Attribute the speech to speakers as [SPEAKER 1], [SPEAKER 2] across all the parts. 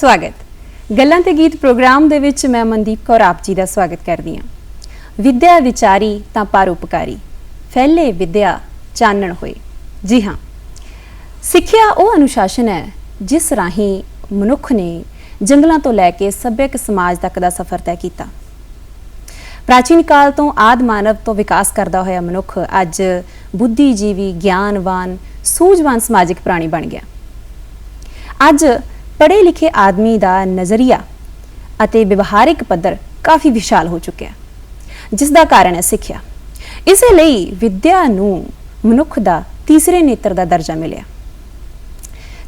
[SPEAKER 1] स्वागत गल्लां ते गीत प्रोग्राम दे विच मैं मनदीप कौर आप जी दा स्वागत करदी हां। विद्या विचारी तां परोपकारी, फैले विद्या चानण होए। जी हाँ, सिक्ख्या वो अनुशासन है जिस राही मनुख ने जंगलों तो लैके सभ्यक समाज तक दा सफर तय किया। प्राचीन काल तो आदि मानव तो विकास करता होया मनुख अज बुद्धिजीवी, ज्ञानवान, सूझवान समाजिक प्राणी बन गया। अज पढ़े लिखे आदमी का नज़रिया अते व्यवहारिक पद्धर काफ़ी विशाल हो चुका, जिसका कारण है सिक्ख्या। इसलिए विद्या नूं मनुख का तीसरे नेत्र का दर्जा मिलिया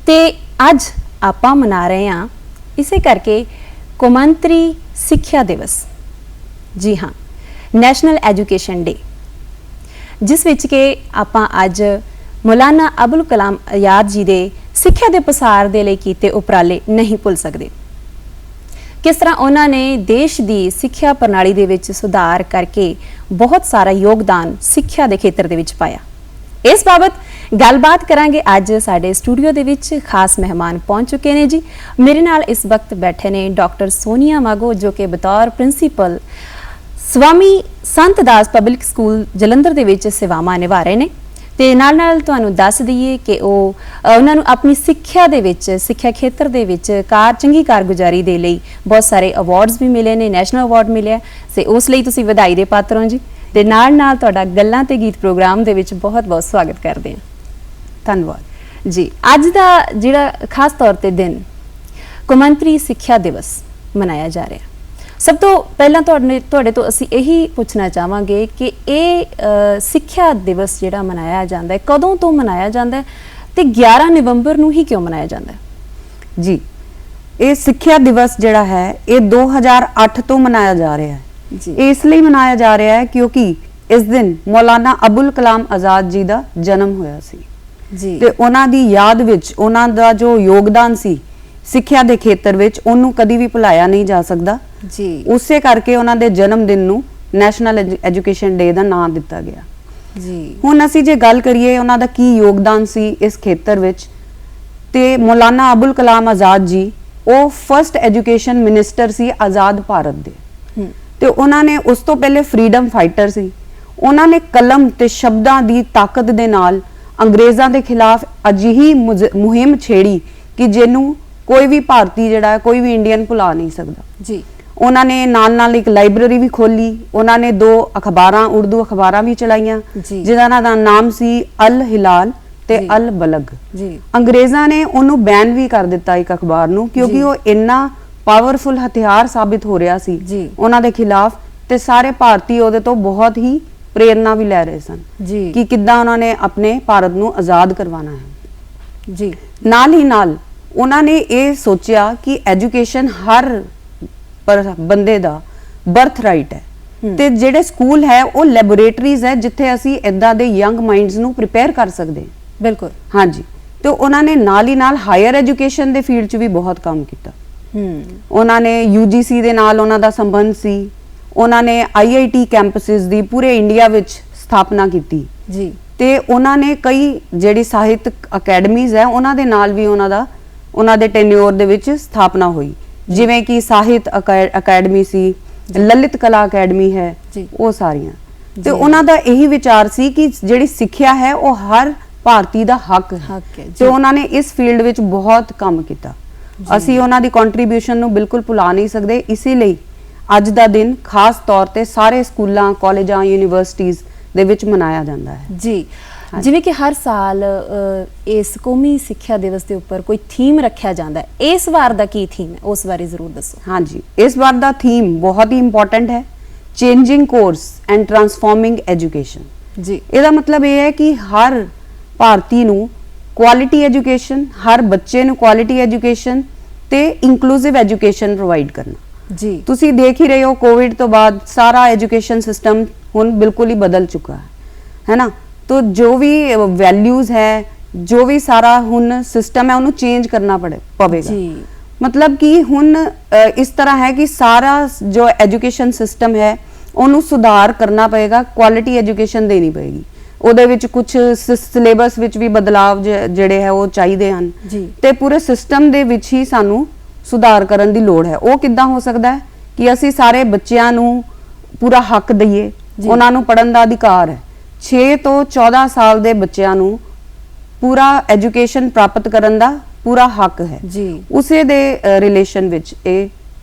[SPEAKER 1] ते अज आपां मना रहे हैं इसे करके कौमांतरी सिक्ख्या दिवस। जी हाँ, नैशनल एजुकेशन डे, जिस विच के आपां अज मौलाना अबुल कलाम आजाद जी दे सिक्ख्या दे पसार दे लई कीते उपराले नहीं भुल सकते। किस तरह उन्होंने देश की सिक्ख्या प्रणाली दे विच सुधार करके बहुत सारा योगदान सिक्ख्या दे खेत्र दे विच पाया। इस बाबत गलबात करांगे। अज साडे स्टूडियो दे विच खास मेहमान पहुंच चुके हैं जी। मेरे नाल इस वक्त बैठे ने डॉक्टर सोनिया मागो, जो कि बतौर प्रिंसीपल स्वामी संत दास पब्लिक स्कूल जलंधर दे विच सेवावां निभा रहे ने। ते नाल नाल तुहानूं दस दईए कि उन्हां नूं अपनी सिक्ख्या दे विच, सिक्ख्या खेत्र दे विच चंगी कारगुजारी दे लई बहुत सारे अवार्ड्स भी मिले ने, नैशनल अवार्ड मिले ते उस लई तुसीं वधाई दे पात्र हो जी। ते नाल नाल तुहाडा गल्लां ते गीत प्रोग्राम दे विच बहुत बहुत स्वागत करदे हां। धन्नवाद जी। अज दा जिहड़ा खास तौर ते दिन कौमांतरी सिक्ख्या दिवस मनाया जा रहा। सब तो पहला तुहाडे तो असीं यही पूछना चाहांगे कि ये सिक्ख्या दिवस जिहड़ा मनाया जाता है कदों तो मनाया जाता है ते 11 नवंबर नूं ही क्यों मनाया जाता है?
[SPEAKER 2] जी, ये सिक्ख्या दिवस जिहड़ा है ये 2008 तो मनाया जा रहा है जी। इसलिए मनाया जा रहा है क्योंकि इस दिन मौलाना अबुल कलाम आजाद जी का जन्म होया सी जी। ते उन्हां दी याद विच उन्हां दा जो योगदान सी सिक्ख्या दे खेतर विच उन्होंने कदी भी भुलाया नहीं जा सकता जी। उसे करके उन्हां दे जन्म दिन नूं नैशनल एजुकेशन डे का नाम दिता गया जी। हुण असीं जे गल करिए उन्हां दा की योगदान सी इस खेतर विच, ते मौलाना अबुल कलाम आजाद जी वो फर्स्ट एजुकेशन मिनिस्टर सी आज़ाद भारत दे। ते उन्हां ने उस तो पहले फ्रीडम फाइटर सी। उन्हां ने कलम ते शब्दां दी ताकत दे नाल अंग्रेज़ां दे खिलाफ अजिही मुहिम छेड़ी कि जिन्हों कोई भी भारती जिहड़ा है, कोई भी इंडियन भुला नहीं सकता जी। उन्होंने नाल नाल एक लाइब्रेरी भी खोली। उन्होंने 2 अखबारां, उर्दू अखबारां भी चलाइयां जिन्हां दा नाम सी अल हिलाल ते अल बलग जी। अंग्रेज़ां ने उन्होंने बैन भी कर दिता एक अखबार नूं क्योंकि वो इन्ना पावरफुल हथियार साबित हो रहा सी उन्हां दे खिलाफ, ते सारे भारती उहदे तो बहुत ही प्रेरणा भी लै रहे सन जी कि किद्दां उन्होंने अपने भारत नूं आज़ाद करवाना है जी। नाल ही नाल उन्होंने ये सोचा कि एजुकेशन हर बंदे दा बर्थ राइट है, ते जेडे स्कूल है वो लैबोरेटरीज है जिथे असी इदां दे यंग माइंड्स नूं प्रिपेयर कर सकते हैं। बिल्कुल हाँ जी। तो उन्होंने नाल ही नाल हायर एजुकेशन दे फील्ड च भी बहुत काम किया। उन्होंने UGC दे नाल उन्हां दा संबंध सी। उन्होंने IIT कैंपसिस दी पूरे इंडिया विच स्थापना की जी। ते उन्होंने कई जेडी साहित्यक अकैडमीज है उन्हां दे नाल भी उन्हां दे टेन्योर दे विच स्थापना हुई, जिवें कि साहित्य अकैडमी सी, ललित कला अकैडमी है, वो सारियां। ते उन्हां दा यही विचार सी कि जिहड़ी सिक्ख्या है वो हर भारती दा हक है, ते उन्हां ने इस फील्ड विच बहुत काम किया। असीं उन्हां दी कंट्रीब्यूशन नूं बिल्कुल भुला नहीं सकदे। इसीलिए अज दा दिन खास तौर ते सारे स्कूलां, कॉलेजां, यूनीवर्सिटीज़ दे विच मनाया जाता है जी। जिवें कि हर साल इस कौमी सिक्ख्या दिवस के उपर कोई थीम रखा जाता है, इस बार का की थीम है उस बारे जरूर दसो। हाँ जी, इस बार का थीम बहुत ही इंपॉर्टेंट है, changing course and transforming education जी। इसका मतलब ये है कि हर भारती नूं क्वालिटी एजुकेशन, हर बच्चे नूं क्वालिटी एजुकेशन ते इंक्लूसिव एजुकेशन प्रोवाइड करना जी। तुसी देख ही रहे हो कोविड तो बाद सारा एजुकेशन सिस्टम हुण बिल्कुल ही बदल चुका है ना। तो जो भी वैल्यूज है, जो भी सारा हुन सिस्टम है उन्हें चेंज करना पवेगा। मतलब कि हुन इस तरह है कि सारा जो एजुकेशन सिस्टम है उन्हें सुधार करना पएगा, क्वालिटी एजुकेशन देनी पएगी। ਉਹਦੇ ਵਿੱਚ ਕੁਝ ਸਿਲੇਬਸ ਵਿੱਚ ਵੀ ਬਦਲਾਵ ਜਿਹੜੇ ਹੈ ਉਹ ਚਾਹੀਦੇ ਹਨ ਤੇ ਪੂਰੇ ਸਿਸਟਮ ਦੇ ਵਿੱਚ ਹੀ ਸਾਨੂੰ ਸੁਧਾਰ ਕਰਨ ਦੀ ਲੋੜ ਹੈ। ਉਹ ਕਿੱਦਾਂ ਹੋ ਸਕਦਾ ਹੈ ਕਿ ਅਸੀਂ ਸਾਰੇ ਬੱਚਿਆਂ ਨੂੰ ਪੂਰਾ ਹੱਕ ਦਈਏ, ਉਹਨਾਂ ਨੂੰ ਪੜ੍ਹਨ ਦਾ ਅਧਿਕਾਰ ਹੈ। 6 ਤੋਂ 14 ਸਾਲ ਦੇ ਬੱਚਿਆਂ ਨੂੰ ਪੂਰਾ ਐਜੂਕੇਸ਼ਨ ਪ੍ਰਾਪਤ ਕਰਨ ਦਾ ਪੂਰਾ ਹੱਕ ਹੈ
[SPEAKER 1] ਜੀ।
[SPEAKER 2] ਉਸੇ ਦੇ ਰਿਲੇਸ਼ਨ ਵਿੱਚ ਇਹ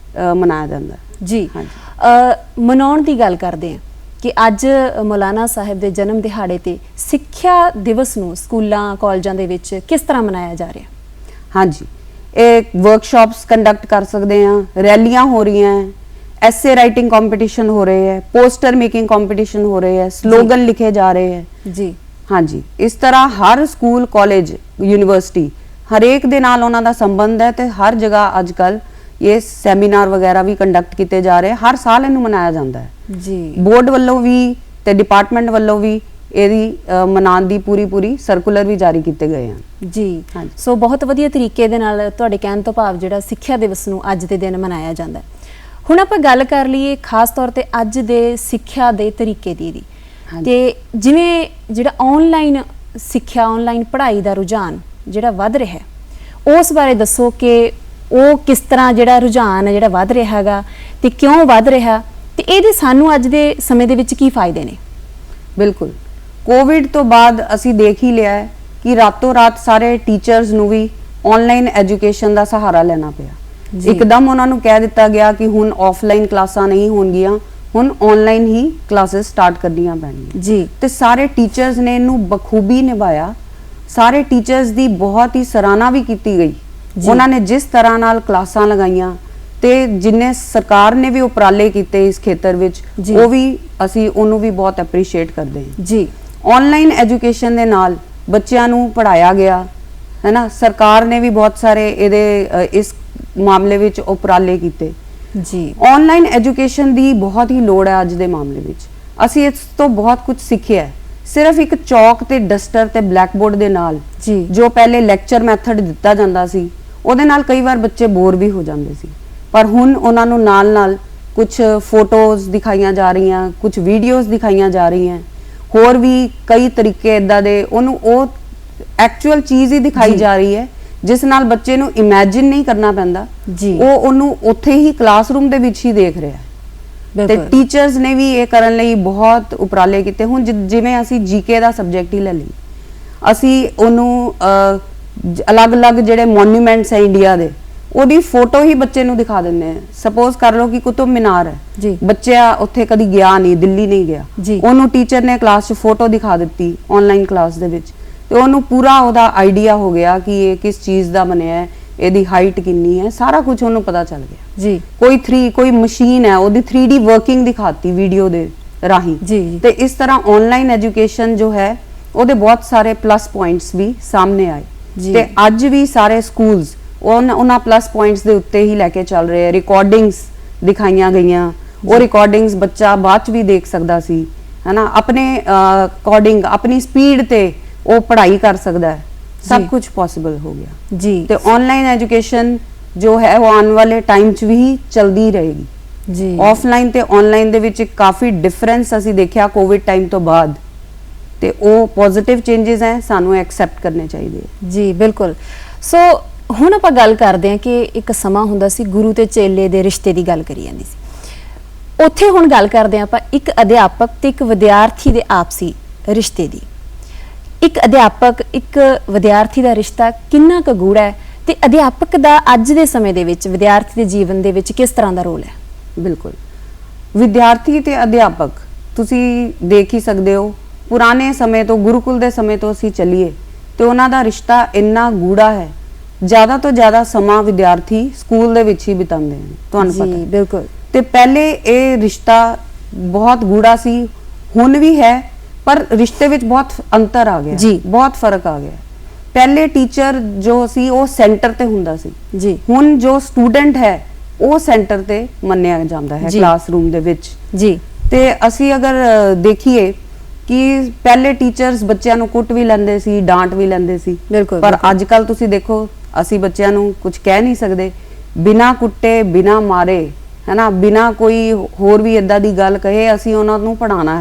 [SPEAKER 2] ਮਨਾਇਆ ਜਾਂਦਾ ਹੈ
[SPEAKER 1] ਜੀ। ਮਨਾਉਣ ਦੀ ਗੱਲ ਕਰਦੇ ਹਾਂ ਕਿ ਅੱਜ ਮੌਲਾਨਾ ਸਾਹਿਬ ਦੇ ਜਨਮ ਦਿਹਾੜੇ ਤੇ ਸਿੱਖਿਆ ਦਿਵਸ ਨੂੰ ਸਕੂਲਾਂ ਕਾਲਜਾਂ ਦੇ ਵਿੱਚ ਕਿਸ ਤਰ੍ਹਾਂ ਮਨਾਇਆ ਜਾ ਰਿਹਾ?
[SPEAKER 2] ਹਾਂਜੀ, ਇਹ ਵਰਕਸ਼ਾਪਸ ਕੰਡਕਟ ਕਰ ਸਕਦੇ ਹਾਂ, ਰੈਲੀਆਂ ਹੋ ਰਹੀਆਂ ਹੈ, ਐਸੇ ਰਾਈਟਿੰਗ ਕੰਪटीशन हो रहे हैं, पोस्टर मेकिंग कंपटीशन हो रहे हैं, स्लोगन लिखे जा रहे हैं
[SPEAKER 1] जी।
[SPEAKER 2] हाँ जी, इस तरह हर स्कूल कॉलेज यूनिवर्सिटी हरेक दे नाल उन्हां दा संबंध है ते हर जगह अजकल ये सैमीनार वगैरह भी कंडक्ट किए जा रहे हैं। हर साल इनू मनाया जाता है
[SPEAKER 1] जी।
[SPEAKER 2] बोर्ड वालों भी ते डिपार्टमेंट वालों भी ਇਹਦੀ ਮਨਾਉਣ ਦੀ ਪੂਰੀ ਸਰਕੂਲਰ ਵੀ ਜਾਰੀ ਕੀਤੇ ਗਏ ਹਨ
[SPEAKER 1] ਜੀ। ਸੋ ਬਹੁਤ ਵਧੀਆ ਤਰੀਕੇ ਦੇ ਨਾਲ ਤੁਹਾਡੇ ਕਹਿਣ ਤੋਂ ਭਾਵ ਜਿਹੜਾ ਸਿੱਖਿਆ ਦਿਵਸ ਨੂੰ ਅੱਜ ਦੇ ਦਿਨ ਮਨਾਇਆ ਜਾਂਦਾ ਹੈ। ਹੁਣ ਆਪਾਂ ਗੱਲ ਕਰ ਲਈਏ ਖਾਸ ਤੌਰ ਤੇ ਅੱਜ ਦੇ ਸਿੱਖਿਆ ਦੇ ਤਰੀਕੇ ਦੀ ਤੇ ਜਿਵੇਂ ਜਿਹੜਾ ਆਨਲਾਈਨ ਸਿੱਖਿਆ ਆਨਲਾਈਨ ਪੜ੍ਹਾਈ ਦਾ ਰੁਝਾਨ ਜਿਹੜਾ ਵੱਧ ਰਿਹਾ ਹੈ ਉਸ ਬਾਰੇ ਦੱਸੋ ਕਿ ਉਹ ਕਿਸ ਤਰ੍ਹਾਂ ਜਿਹੜਾ ਰੁਝਾਨ ਹੈ ਜਿਹੜਾ ਵੱਧ ਰਿਹਾ ਹੈਗਾ ਤੇ ਕਿਉਂ ਵੱਧ ਰਿਹਾ ਤੇ ਇਹਦੇ ਸਾਨੂੰ ਅੱਜ ਦੇ ਸਮੇਂ ਦੇ ਵਿੱਚ ਕੀ ਫਾਇਦੇ ਨੇ?
[SPEAKER 2] ਬਿਲਕੁਲ, ਕੋਵਿਡ ਤੋਂ ਬਾਅਦ ਅਸੀਂ ਦੇਖ ਹੀ ਲਿਆ ਹੈ ਕਿ ਰਾਤੋਂ ਰਾਤ ਸਾਰੇ ਟੀਚਰਸ ਨੂੰ ਵੀ ਆਨਲਾਈਨ ਐਜੂਕੇਸ਼ਨ ਦਾ ਸਹਾਰਾ ਲੈਣਾ ਪਿਆ। ਇੱਕਦਮ ਉਹਨਾਂ ਨੂੰ ਕਹਿ ਦਿੱਤਾ ਗਿਆ ਕਿ ਹੁਣ ਆਫਲਾਈਨ ਕਲਾਸਾਂ ਨਹੀਂ ਹੋਣਗੀਆਂ, ਹੁਣ ਆਨਲਾਈਨ ਹੀ ਕਲਾਸਿਸ ਸਟਾਰਟ ਕਰਨੀਆਂ ਪੈਣਗੀਆਂ
[SPEAKER 1] ਜੀ।
[SPEAKER 2] ਤੇ ਸਾਰੇ ਟੀਚਰਸ ਨੇ ਇਹਨੂੰ ਬਖੂਬੀ ਨਿਭਾਇਆ। ਸਾਰੇ ਟੀਚਰਸ ਦੀ ਬਹੁਤ ਹੀ ਸਰਾਹਨਾ ਵੀ ਕੀਤੀ ਗਈ। ਉਹਨਾਂ ਨੇ ਜਿਸ ਤਰ੍ਹਾਂ ਨਾਲ ਕਲਾਸਾਂ ਲਗਾਈਆਂ ਤੇ ਜਿੰਨੇ ਸਰਕਾਰ ਨੇ ਵੀ ਉਪਰਾਲੇ ਕੀਤੇ ਇਸ ਖੇਤਰ ਵਿੱਚ ਉਹ ਵੀ ਅਸੀਂ ਉਹਨੂੰ ਵੀ ਬਹੁਤ ਐਪਰੀਸ਼ੀਏਟ ਕਰਦੇ ਹਾਂ
[SPEAKER 1] ਜੀ।
[SPEAKER 2] ਆਨਲਾਈਨ ਐਜੂਕੇਸ਼ਨ ਦੇ ਨਾਲ ਬੱਚਿਆਂ ਨੂੰ ਪੜਾਇਆ ਗਿਆ ਹੈ ਨਾ। ਸਰਕਾਰ ਨੇ ਵੀ ਬਹੁਤ ਸਾਰੇ ਇਹਦੇ ਇਸ ਮਾਮਲੇ ਵਿੱਚ ਉਪਰਾਲੇ ਕੀਤੇ
[SPEAKER 1] ਜੀ।
[SPEAKER 2] ਆਨਲਾਈਨ ਐਜੂਕੇਸ਼ਨ ਦੀ ਬਹੁਤ ਹੀ ਲੋੜ ਹੈ ਅੱਜ ਦੇ ਮਾਮਲੇ ਵਿੱਚ। ਅਸੀਂ ਇਸ ਤੋਂ ਬਹੁਤ ਕੁਝ ਸਿੱਖਿਆ ਹੈ। ਸਿਰਫ ਇੱਕ ਚੌਕ ਤੇ ਡਸਟਰ ਤੇ ਬਲੈਕ ਬੋਰਡ ਦੇ ਨਾਲ
[SPEAKER 1] ਜੀ
[SPEAKER 2] ਜੋ ਪਹਿਲੇ ਲੈਕਚਰ ਮੈਥਡ ਦਿੱਤਾ ਜਾਂਦਾ ਸੀ ਉਹਦੇ ਨਾਲ ਕਈ ਵਾਰ ਬੱਚੇ ਬੋਰ ਵੀ ਹੋ ਜਾਂਦੇ ਸੀ, ਪਰ ਹੁਣ ਉਹਨਾਂ ਨੂੰ ਨਾਲ ਕੁਝ ਫੋਟੋਜ਼ ਦਿਖਾਈਆਂ ਜਾ ਰਹੀਆਂ, ਕੁਝ ਵੀਡੀਓਜ਼ ਦਿਖਾਈਆਂ ਜਾ ਰਹੀਆਂ, ਹੋਰ ਵੀ ਕਈ ਤਰੀਕੇ ਇਦਾਂ ਦੇ ਉਹਨੂੰ ਉਹ ਐਕਚੁਅਲ ਚੀਜ਼ ਹੀ ਦਿਖਾਈ ਜਾ ਰਹੀ ਹੈ ਜਿਸ ਨਾਲ ਬੱਚੇ ਨੂੰ ਇਮੇਜਿਨ ਨਹੀਂ ਕਰਨਾ ਪੈਂਦਾ
[SPEAKER 1] ਜੀ।
[SPEAKER 2] ਉਹ ਉਹਨੂੰ ਉੱਥੇ ਹੀ ਕਲਾਸਰੂਮ ਦੇ ਵਿੱਚ ਹੀ ਦੇਖ ਰਿਹਾ ਹੈ। ਤੇ ਟੀਚਰਸ ਨੇ ਵੀ ਇਹ ਕਰਨ ਲਈ ਬਹੁਤ ਉਪਰਾਲੇ ਕੀਤੇ। ਹੁਣ ਜਿਵੇਂ ਅਸੀਂ ਜੀਕੇ ਦਾ ਸਬਜੈਕਟ ਹੀ ਲੈ ਲਈ, ਅਸੀਂ ਉਹਨੂੰ ਅਲੱਗ-ਅਲੱਗ ਜਿਹੜੇ ਮੋਨੂਮੈਂਟਸ ਹੈ ਇੰਡੀਆ ਦੇ ਉਹਦੀ ਫੋਟੋ ਹੀ ਬੱਚੇ ਨੂੰ ਦਿਖਾ ਦਿੰਦੇ ਆ। ਸਪੋਜ਼ ਕਰ ਲਓ ਕਿ ਕੁਤਬ ਮੀਨਾਰ ਹੈ, ਬੱਚਾ ਉੱਥੇ ਕਦੀ ਗਿਆ ਨਹੀਂ, ਦਿੱਲੀ ਨਹੀਂ ਗਿਆ, ਉਹਨੂੰ ਟੀਚਰ ਨੇ ਕਲਾਸ 'ਚ ਫੋਟੋ ਦਿਖਾ ਦਿੱਤੀ ਆਨਲਾਈਨ ਕਲਾਸ ਦੇ ਵਿੱਚ ਤੇ ਉਹਨੂੰ ਪੂਰਾ ਉਹਦਾ ਆਈਡੀਆ ਹੋ ਗਿਆ ਕਿ ਇਹ ਕਿਸ ਚੀਜ਼ ਦਾ ਬਣਿਆ ਹੈ, ਇਹਦੀ ਹਾਈਟ ਕਿੰਨੀ ਹੈ, ਸਾਰਾ ਕੁਝ ਉਹਨੂੰ ਪਤਾ ਚੱਲ ਗਿਆ
[SPEAKER 1] ਜੀ।
[SPEAKER 2] ਕੋਈ ਮਸ਼ੀਨ ਹੈ ਉਹਦੀ 3D ਵਰਕਿੰਗ ਦਿਖਾਤੀ ਵੀਡੀਓ ਦੇ ਰਾਹੀਂ
[SPEAKER 1] ਜੀ।
[SPEAKER 2] ਤੇ ਇਸ ਤਰ੍ਹਾਂ ਆਨਲਾਈਨ ਐਜੂਕੇਸ਼ਨ ਜੋ ਹੈ ਉਹਦੇ ਬਹੁਤ ਸਾਰੇ ਪਲੱਸ ਪੁਆਇੰਟਸ ਵੀ ਸਾਹਮਣੇ ਆਏ ਤੇ ਅੱਜ ਵੀ ਸਾਰੇ ਸਕੂਲਸ ਉਹਨਾਂ ਪਲੱਸ ਪੁਆਇੰਟਸ ਦੇ ਉੱਤੇ ਹੀ ਲੈ ਕੇ ਚੱਲ ਰਹੇ ਆ। ਰਿਕਾਰਡਿੰਗਸ ਦਿਖਾਈਆਂ ਗਈਆਂ, ਉਹ ਰਿਕਾਰਡਿੰਗਸ ਬੱਚਾ ਬਾਅਦ ਚ ਵੀ ਦੇਖ ਸਕਦਾ ਸੀ ਹੈ ਨਾ, ਆਪਣੇ ਅਕੋਰਡਿੰਗ ਆਪਣੀ ਸਪੀਡ ਤੇ ਉਹ ਪੜ੍ਹਾਈ ਕਰ ਸਕਦਾ ਹੈ। सब कुछ पॉसिबल हो गया
[SPEAKER 1] जी।
[SPEAKER 2] तो ऑनलाइन एजुकेशन जो है वो आने वाले टाइम च भी चलती रहेगी
[SPEAKER 1] जी।
[SPEAKER 2] ऑफलाइन ते ऑनलाइन दे विच काफ़ी डिफरेंस असी देखा कोविड टाइम तो बाद ते वो पॉजिटिव चेंजेस हैं सानू एक्सेप्ट करने चाहिए
[SPEAKER 1] जी। बिल्कुल। सो हुण आपां गल करदे हां कि एक समा हुंदा सी गुरु ते चेले दे रिश्ते दी गल करी जांदी सी। उत्थे हुण गल करदे हां आपां एक अध्यापक ते एक विद्यार्थी दे आपसी रिश्ते दी। एक अध्यापक एक विद्यार्थी का रिश्ता कितना क गूढ़ा है ते अध्यापक का अज दे समय दे विच विद्यार्थी दे जीवन दे विच किस तरह का रोल है?
[SPEAKER 2] बिल्कुल, विद्यार्थी ते अध्यापक तुसी देख ही सकते हो पुराने समय तो गुरुकुल दे समय तो असी चलीए तो उन्हां दा रिश्ता इन्ना गूढ़ा है। ज़्यादा तो ज़्यादा समा विद्यार्थी स्कूल दे विच ही बितांदे हैं, तुहानूं पता है।
[SPEAKER 1] बिल्कुल।
[SPEAKER 2] ते पहले ये रिश्ता बहुत गूढ़ा सी, हुण भी है पर रिश्ते विच बहुत अंतर आ गया
[SPEAKER 1] जी।
[SPEAKER 2] बहुत फर्क आ गया। पहले टीचर जो सी वो सेंटर ते हुंदा सी
[SPEAKER 1] जी।
[SPEAKER 2] हुण जो स्टूडेंट है वो सेंटर ते मन्निया जांदा है क्लासरूम दे विच
[SPEAKER 1] जी।
[SPEAKER 2] ते असी अगर देखिए कि पहले टीचर्स बच्चों नूं कुट भी लैंदे सी, डांट भी लैंदे सी, पर अजकल तुसी देखो असी बच्चों नूं कुछ कह नहीं सकते बिना कुट्टे बिना मारे है ना, बिना कोई होर भी इदां दी गल कहे असी उन्हां नूं पढ़ाना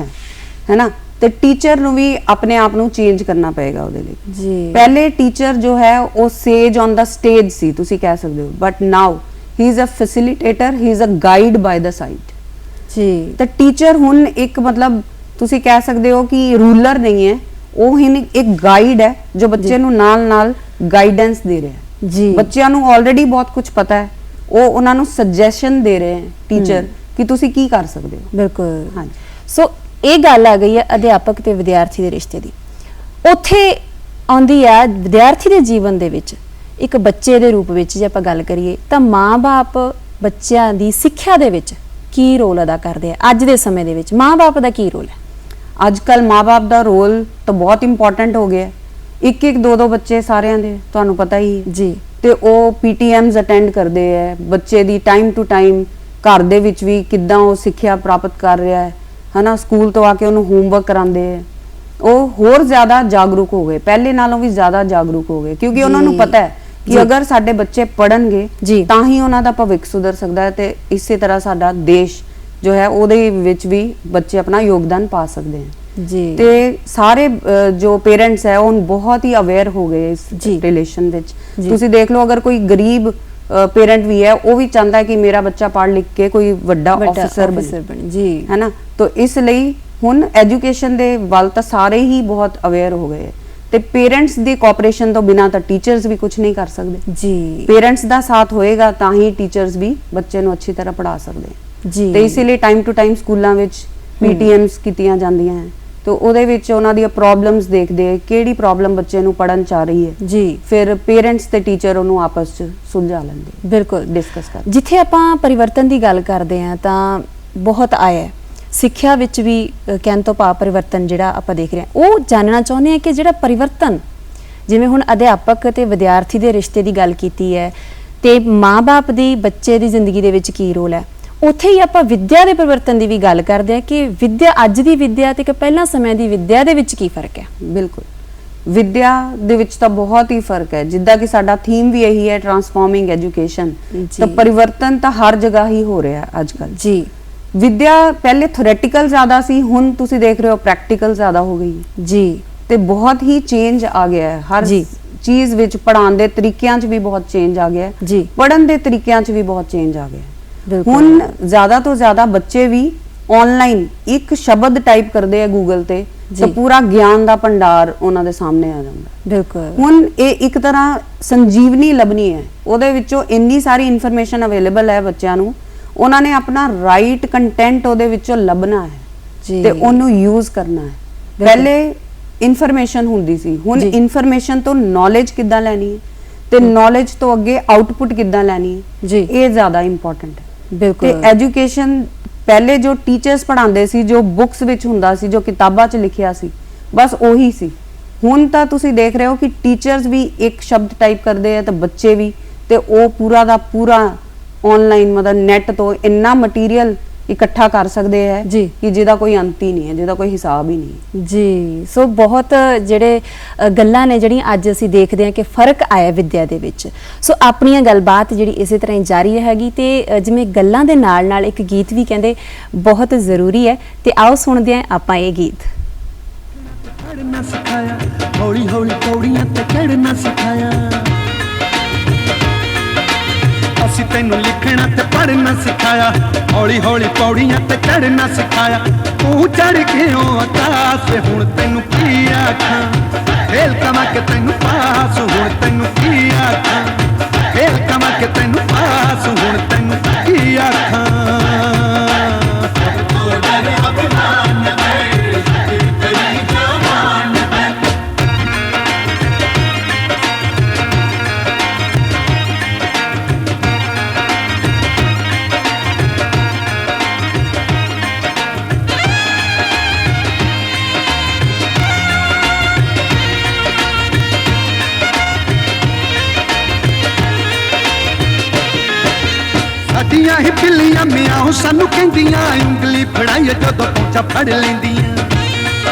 [SPEAKER 2] है ना। तो टीचर नूं भी अपने आप नूं चेंज करना पएगा उहदे लई। पहले टीचर जो है वो सेज ऑन द स्टेज सी तुसी कह सकते हो, but now he is a facilitator, he is a guide by the side
[SPEAKER 1] ਜੀ।
[SPEAKER 2] ਤਾਂ ਟੀਚਰ ਹੁਣ ਇੱਕ ਮਤਲਬ ਤੁਸੀਂ ਕਹਿ ਸਕਦੇ ਹੋ ਕਿ ਰੂਲਰ ਨਹੀਂ ਹੈ, ਉਹ ਹੀ ਇੱਕ ਗਾਈਡ ਹੈ ਜੋ ਬੱਚੇ ਨੂੰ ਨਾਲ ਗਾਈਡੈਂਸ ਦੇ ਰਿਹਾ ਹੈ
[SPEAKER 1] ਜੀ।
[SPEAKER 2] ਬੱਚਿਆਂ ਨੂੰ ਆਲਰੇਡੀ ਬਹੁਤ ਕੁਝ ਪਤਾ ਹੈ, ਉਹ ਉਹਨਾਂ ਨੂੰ ਸੁਜੈਸ਼ਨ ਦੇ ਰਹੇ ਹੈ ਟੀਚਰ ਕਿ ਤੁਸੀਂ ਕੀ ਕਰ ਸਕਦੇ ਹੋ।
[SPEAKER 1] ਬਿਲਕੁਲ।
[SPEAKER 2] ਹਾਂਜੀ।
[SPEAKER 1] ਸੋ ਇਹ ਗੱਲ ਆ ਗਈ ਹੈ ਅਧਿਆਪਕ ਤੇ ਵਿਦਿਆਰਥੀ ਦੇ ਰਿਸ਼ਤੇ ਦੀ। ਉੱਥੇ ਆਉਂਦੀ ਆ ਵਿਦਿਆਰਥੀ ਦੇ ਜੀਵਨ ਦੇ ਵਿੱਚ ਇੱਕ ਬੱਚੇ ਦੇ ਰੂਪ ਵਿੱਚ ਜੇ ਆਪਾਂ ਗੱਲ ਕਰੀਏ ਤਾਂ ਮਾਂ-ਬਾਪ ਬੱਚਿਆਂ ਦੀ ਸਿੱਖਿਆ ਦੇ ਵਿੱਚ ਕੀ ਰੋਲ ਅਦਾ ਕਰਦੇ ਆ? ਅੱਜ ਦੇ ਸਮੇਂ ਦੇ ਵਿੱਚ ਮਾਂ-ਬਾਪ ਦਾ ਕੀ ਰੋਲ ਹੈ?
[SPEAKER 2] ਅੱਜ-ਕੱਲ ਮਾਂ-ਬਾਪ ਦਾ ਰੋਲ ਤਾਂ ਬਹੁਤ ਇੰਪੋਰਟੈਂਟ ਹੋ ਗਿਆ। ਇੱਕ ਦੋ ਬੱਚੇ ਸਾਰਿਆਂ ਦੇ ਤੁਹਾਨੂੰ ਪਤਾ ਹੀ ਹੈ
[SPEAKER 1] ਜੀ।
[SPEAKER 2] ਤੇ ਉਹ ਪੀਟੀਐਮਸ ਅਟੈਂਡ ਕਰਦੇ ਹੈ, ਬੱਚੇ ਦੀ ਟਾਈਮ ਟੂ ਟਾਈਮ ਘਰ ਦੇ ਵਿੱਚ ਵੀ ਕਿੱਦਾਂ ਉਹ ਸਿੱਖਿਆ ਪ੍ਰਾਪਤ ਕਰ ਰਿਹਾ ਹੈ ਹਨਾ, ਸਕੂਲ ਤੋਂ ਆ ਕੇ ਉਹਨੂੰ ਹੋਮਵਰਕ ਕਰਾਉਂਦੇ ਹੈ। ਉਹ ਹੋਰ ਜ਼ਿਆਦਾ ਜਾਗਰੂਕ ਹੋ ਗਏ, ਪਹਿਲੇ ਨਾਲੋਂ ਵੀ ਜ਼ਿਆਦਾ ਜਾਗਰੂਕ ਹੋ ਗਏ ਕਿਉਂਕਿ ਉਹਨਾਂ ਨੂੰ ਪਤਾ ਹੈ ਕਿ ਅਗਰ ਸਾਡੇ ਬੱਚੇ ਪੜਨਗੇ ਤਾਂ ਹੀ ਉਹਨਾਂ ਦਾ ਭਵਿੱਖ ਸੁਧਰ ਸਕਦਾ ਹੈ ਤੇ ਇਸੇ ਤਰ੍ਹਾਂ ਸਾਡਾ ਦੇਸ਼ ਜੋ ਹੈ ਉਹਦੇ ਵਿੱਚ ਵੀ ਬੱਚੇ ਆਪਣਾ ਯੋਗਦਾਨ ਪਾ ਸਕਦੇ ਹਨ
[SPEAKER 1] ਜੀ।
[SPEAKER 2] ਤੇ ਸਾਰੇ ਜੋ ਪੇਰੈਂਟਸ ਹੈ ਉਹ ਬਹੁਤ ਹੀ ਅਵੇਅਰ ਹੋ ਗਏ ਇਸ ਰਿਲੇਸ਼ਨ ਵਿੱਚ। ਤੁਸੀਂ ਦੇਖ ਲਓ ਅਗਰ ਕੋਈ ਗਰੀਬ ਪੇਰੈਂਟ ਵੀ ਹੈ ਉਹ ਵੀ ਚਾਹੁੰਦਾ ਹੈ ਕਿ ਮੇਰਾ ਬੱਚਾ ਪੜ੍ਹ ਲਿਖ ਕੇ ਕੋਈ ਵੱਡਾ ਆਫੀਸਰ ਬਣੇ ਜੀ, ਹੈ ਨਾ। ਤਾਂ ਇਸ ਲਈ ਹੁਣ ਐਜੂਕੇਸ਼ਨ ਦੇ ਵੱਲ ਤਾਂ ਸਾਰੇ ਹੀ ਬਹੁਤ ਅਵੇਅਰ ਹੋ ਗਏ ਤੇ ਪੇਰੈਂਟਸ ਦੀ ਕੋਆਪਰੇਸ਼ਨ ਤੋਂ ਬਿਨਾਂ ਤਾਂ ਟੀਚਰਸ ਵੀ ਕੁਝ ਨਹੀਂ ਕਰ ਸਕਦੇ
[SPEAKER 1] ਜੀ।
[SPEAKER 2] ਪੇਰੈਂਟਸ ਦਾ ਸਾਥ ਹੋਏਗਾ ਤਾਂ ਹੀ ਟੀਚਰਸ ਵੀ ਬੱਚੇ ਨੂੰ ਅੱਛੀ ਤਰ੍ਹਾਂ ਪੜ੍ਹਾ ਸਕਦੇ
[SPEAKER 1] ਜੀ।
[SPEAKER 2] ਤੇ ਇਸੇ ਲਈ ਟਾਈਮ ਟੂ ਟਾਈਮ ਸਕੂਲਾਂ ਵਿੱਚ ਪੀਟੀਐਮਸ ਕੀਤੀਆਂ ਜਾਂਦੀਆਂ ਹਨ ਤੇ ਉਹਦੇ ਵਿੱਚ ਉਹਨਾਂ ਦੀਆਂ ਪ੍ਰੋਬਲਮਸ ਦੇਖਦੇ ਕਿਹੜੀ ਪ੍ਰੋਬਲਮ ਬੱਚੇ ਨੂੰ ਪੜਨ ਚਾ ਰਹੀ ਹੈ
[SPEAKER 1] ਜੀ,
[SPEAKER 2] ਫਿਰ ਪੇਰੈਂਟਸ ਤੇ ਟੀਚਰ ਉਹਨੂੰ ਆਪਸ ਚ ਸੁਲਝਾ ਲੈਂਦੇ,
[SPEAKER 1] ਬਿਲਕੁਲ
[SPEAKER 2] ਡਿਸਕਸ ਕਰਦੇ।
[SPEAKER 1] ਜਿੱਥੇ ਆਪਾਂ ਪਰਿਵਰਤਨ ਦੀ ਗੱਲ ਕਰਦੇ ਹਾਂ ਤਾਂ ਬਹੁਤ ਆਇਆ ਹੈ ਸਿੱਖਿਆ ਵਿੱਚ ਵੀ ਕਹਿਣ ਤੋਂ ਭਾਵ ਪਰਿਵਰਤਨ ਜਿਹੜਾ ਆਪਾਂ ਦੇਖ ਰਹੇ ਹਾਂ ਉਹ ਜਾਣਨਾ ਚਾਹੁੰਦੇ ਹਾਂ ਕਿ ਜਿਹੜਾ ਪਰਿਵਰਤਨ ਜਿਵੇਂ ਹੁਣ ਅਧਿਆਪਕ ਤੇ ਵਿਦਿਆਰਥੀ ਦੇ ਰਿਸ਼ਤੇ ਦੀ ਗੱਲ ਕੀਤੀ ਹੈ ਤੇ ਮਾਂ-ਬਾਪ ਦੀ ਬੱਚੇ ਦੀ ਜ਼ਿੰਦਗੀ ਦੇ ਵਿੱਚ ਕੀ ਰੋਲ ਹੈ, ਉੱਥੇ ਹੀ ਆਪਾਂ ਵਿੱਦਿਆ ਦੇ ਪਰਿਵਰਤਨ ਦੀ ਵੀ ਗੱਲ ਕਰਦੇ ਹਾਂ ਕਿ ਵਿੱਦਿਆ ਅੱਜ ਦੀ ਵਿੱਦਿਆ ਤੇ ਪਹਿਲਾਂ ਸਮੇਂ ਦੀ ਵਿੱਦਿਆ ਦੇ ਵਿੱਚ ਕੀ ਫਰਕ ਹੈ।
[SPEAKER 2] ਬਿਲਕੁਲ ਵਿੱਦਿਆ ਦੇ ਵਿੱਚ ਤਾਂ ਬਹੁਤ ਹੀ ਫਰਕ ਹੈ, ਜਿੱਦਾਂ ਕਿ ਸਾਡਾ ਥੀਮ ਵੀ ਇਹੀ ਹੈ ਟਰਾਂਸਫਾਰਮਿੰਗ ਐਜੂਕੇਸ਼ਨ, ਤਾਂ ਪਰਿਵਰਤਨ ਤਾਂ ਹਰ ਜਗ੍ਹਾ ਹੀ ਹੋ ਰਿਹਾ ਅੱਜ ਕੱਲ
[SPEAKER 1] ਜੀ।
[SPEAKER 2] ਵਿਦਿਆ ਪਹਿਲੇ ਥਿਓਰੈਟੀਕਲ ਜ਼ਿਆਦਾ ਸੀ, ਹੁਣ ਤੁਸੀਂ ਦੇਖ ਰਹੇ ਹੋ ਪ੍ਰੈਕਟੀਕਲ ਜ਼ਿਆਦਾ ਹੋ ਗਈ ਜੀ ਤੇ ਬਹੁਤ ਹੀ ਚੇਂਜ ਆ ਗਿਆ ਹੈ ਹਰ ਚੀਜ਼ ਵਿੱਚ। ਪੜ੍ਹਾਉਣ ਦੇ ਤਰੀਕਿਆਂ 'ਚ ਵੀ ਬਹੁਤ ਚੇਂਜ ਆ ਗਿਆ ਹੈ, ਪੜ੍ਹਨ ਦੇ ਤਰੀਕਿਆਂ 'ਚ ਵੀ ਬਹੁਤ ਚੇਂਜ ਆ ਗਿਆ ਹੈ। ਹੁਣ ਜ਼ਿਆਦਾ ਤੋਂ ਜ਼ਿਆਦਾ ਬੱਚੇ ਵੀ ਆਨਲਾਈਨ ਇੱਕ ਸ਼ਬਦ ਟਾਈਪ ਕਰਦੇ ਆ ਗੂਗਲ ਤੇ ਤਾਂ ਪੂਰਾ ਗਿਆਨ ਦਾ ਭੰਡਾਰ ਉਹਨਾਂ ਦੇ ਸਾਹਮਣੇ ਆ ਜਾਂਦਾ।
[SPEAKER 1] ਬਿਲਕੁਲ
[SPEAKER 2] ਹੁਣ ਇਹ ਇੱਕ ਤਰ੍ਹਾਂ ਸੰਜੀਵਨੀ ਲੱਭਣੀ ਹੈ, ਉਹਦੇ ਵਿੱਚੋਂ ਇੰਨੀ ਸਾਰੀ ਇਨਫੋਰਮੇਸ਼ਨ ਅਵੇਲੇਬਲ ਹੈ ਬੱਚਿਆਂ ਨੂੰ, ਉਹਨਾਂ ਨੇ ਆਪਣਾ ਰਾਈਟ ਕੰਟੈਂਟ ਉਹਦੇ ਵਿੱਚੋਂ ਲੱਭਣਾ ਹੈ ਤੇ ਉਹਨੂੰ ਯੂਜ਼ ਕਰਨਾ ਹੈ। ਪਹਿਲੇ ਇਨਫੋਰਮੇਸ਼ਨ ਹੁੰਦੀ ਸੀ, ਹੁਣ ਇਨਫੋਰਮੇਸ਼ਨ ਤੋਂ ਨੌਲੇਜ ਕਿੱਦਾਂ ਲੈਣੀ ਹੈ ਤੇ ਨੌਲੇਜ ਤੋਂ ਅੱਗੇ ਆਊਟਪੁੱਟ ਕਿੱਦਾਂ ਲੈਣੀ ਹੈ, ਇਹ ਜ਼ਿਆਦਾ ਇੰਪੋਰਟੈਂਟ ਹੈ।
[SPEAKER 1] ਬਿਲਕੁਲ।
[SPEAKER 2] ਤੇ ਐਜੂਕੇਸ਼ਨ ਪਹਿਲੇ ਜੋ ਟੀਚਰਸ ਪੜ੍ਹਾਉਂਦੇ ਸੀ, ਜੋ ਬੁੱਕਸ ਵਿੱਚ ਹੁੰਦਾ ਸੀ, ਜੋ ਕਿਤਾਬਾਂ 'ਚ ਲਿਖਿਆ ਸੀ, ਬਸ ਉਹੀ ਸੀ। ਹੁਣ ਤਾਂ ਤੁਸੀਂ ਦੇਖ ਰਹੇ ਹੋ ਕਿ ਟੀਚਰਸ ਵੀ ਇੱਕ ਸ਼ਬਦ ਟਾਈਪ ਕਰਦੇ ਆ ਤਾਂ ਬੱਚੇ ਵੀ, ਤੇ ਉਹ ਪੂਰਾ ਦਾ ਪੂਰਾ ਆਨਲਾਈਨ ਮਤਲਬ ਨੈਟ ਤੋਂ ਇੰਨਾ ਮਟੀਰੀਅਲ ਇਕੱਠਾ ਕਰ ਸਕਦੇ ਹੈ ਕਿ ਜਿਹਦਾ ਕੋਈ ਅੰਤ ਹੀ ਨਹੀਂ ਹੈ, ਜਿਹਦਾ ਕੋਈ ਹਿਸਾਬ ਹੀ ਨਹੀਂ
[SPEAKER 1] ਜੀ। ਸੋ ਬਹੁਤ ਜਿਹੜੇ ਗੱਲਾਂ ਨੇ ਜਿਹੜੀਆਂ ਅੱਜ ਅਸੀਂ ਦੇਖਦੇ ਹਾਂ ਕਿ ਫਰਕ ਆਇਆ ਵਿਦਿਆ ਦੇ ਵਿੱਚ। ਸੋ ਆਪਣੀਆਂ ਗੱਲਬਾਤ ਜਿਹੜੀ ਇਸੇ ਤਰ੍ਹਾਂ ਹੀ ਜਾਰੀ ਰਹੇਗੀ ਤੇ ਜਿਵੇਂ ਗੱਲਾਂ ਦੇ ਨਾਲ ਨਾਲ ਇੱਕ ਗੀਤ ਵੀ ਕਹਿੰਦੇ ਬਹੁਤ ਜ਼ਰੂਰੀ ਹੈ, ਤੇ ਆਓ ਸੁਣਦੇ ਹਾਂ ਆਪਾਂ ਇਹ ਗੀਤ।
[SPEAKER 3] ਪੜ੍ਹਨਾ ਸਿਖਾਇਆ ਹੌਲੀ ਹੌਲੀ ਪੌੜੀਆਂ ਤੇ ਚੜ੍ਹਨਾ ਸਿਖਾਇਆ, ਅਸੀਂ ਤੈਨੂੰ ਲਿਖਣਾ ਤੇ ਪੜ੍ਹਨਾ ਸਿਖਾਇਆ, ਹੌਲੀ ਹੌਲੀ ਪੌੜੀਆਂ ਤੇ ਚੜ੍ਹਨਾ ਸਿਖਾਇਆ। ਤੂੰ ਚੜ੍ਹ ਕੇ ਉਹ ਆਕਾਸ਼ ਹੁਣ ਤੈਨੂੰ ਕੀ ਆਖਾਂ, ਖੇਲ ਕਮਾ ਕੇ ਤੈਨੂੰ ਪਾਸ ਹੁਣ ਤੈਨੂੰ ਕੀ ਆਖਾਂ, ਖੇਲ ਕਮਾ ਕੇ ਤੈਨੂੰ ਪਾਸ ਹੁਣ ਤੈਨੂੰ ਕੀ ਆਖਾਂ। ਸਾਡੀਆਂ ਹੀ ਬਿੱਲੀਆਂ ਮਿਆਉ ਸਾਨੂੰ ਕਹਿੰਦੀਆਂ, ਉਂਗਲੀ ਫੜਾਈਏ ਜਦੋਂ ਪਹੁੰਚਾ ਫੜ ਲੈਂਦੀਆਂ।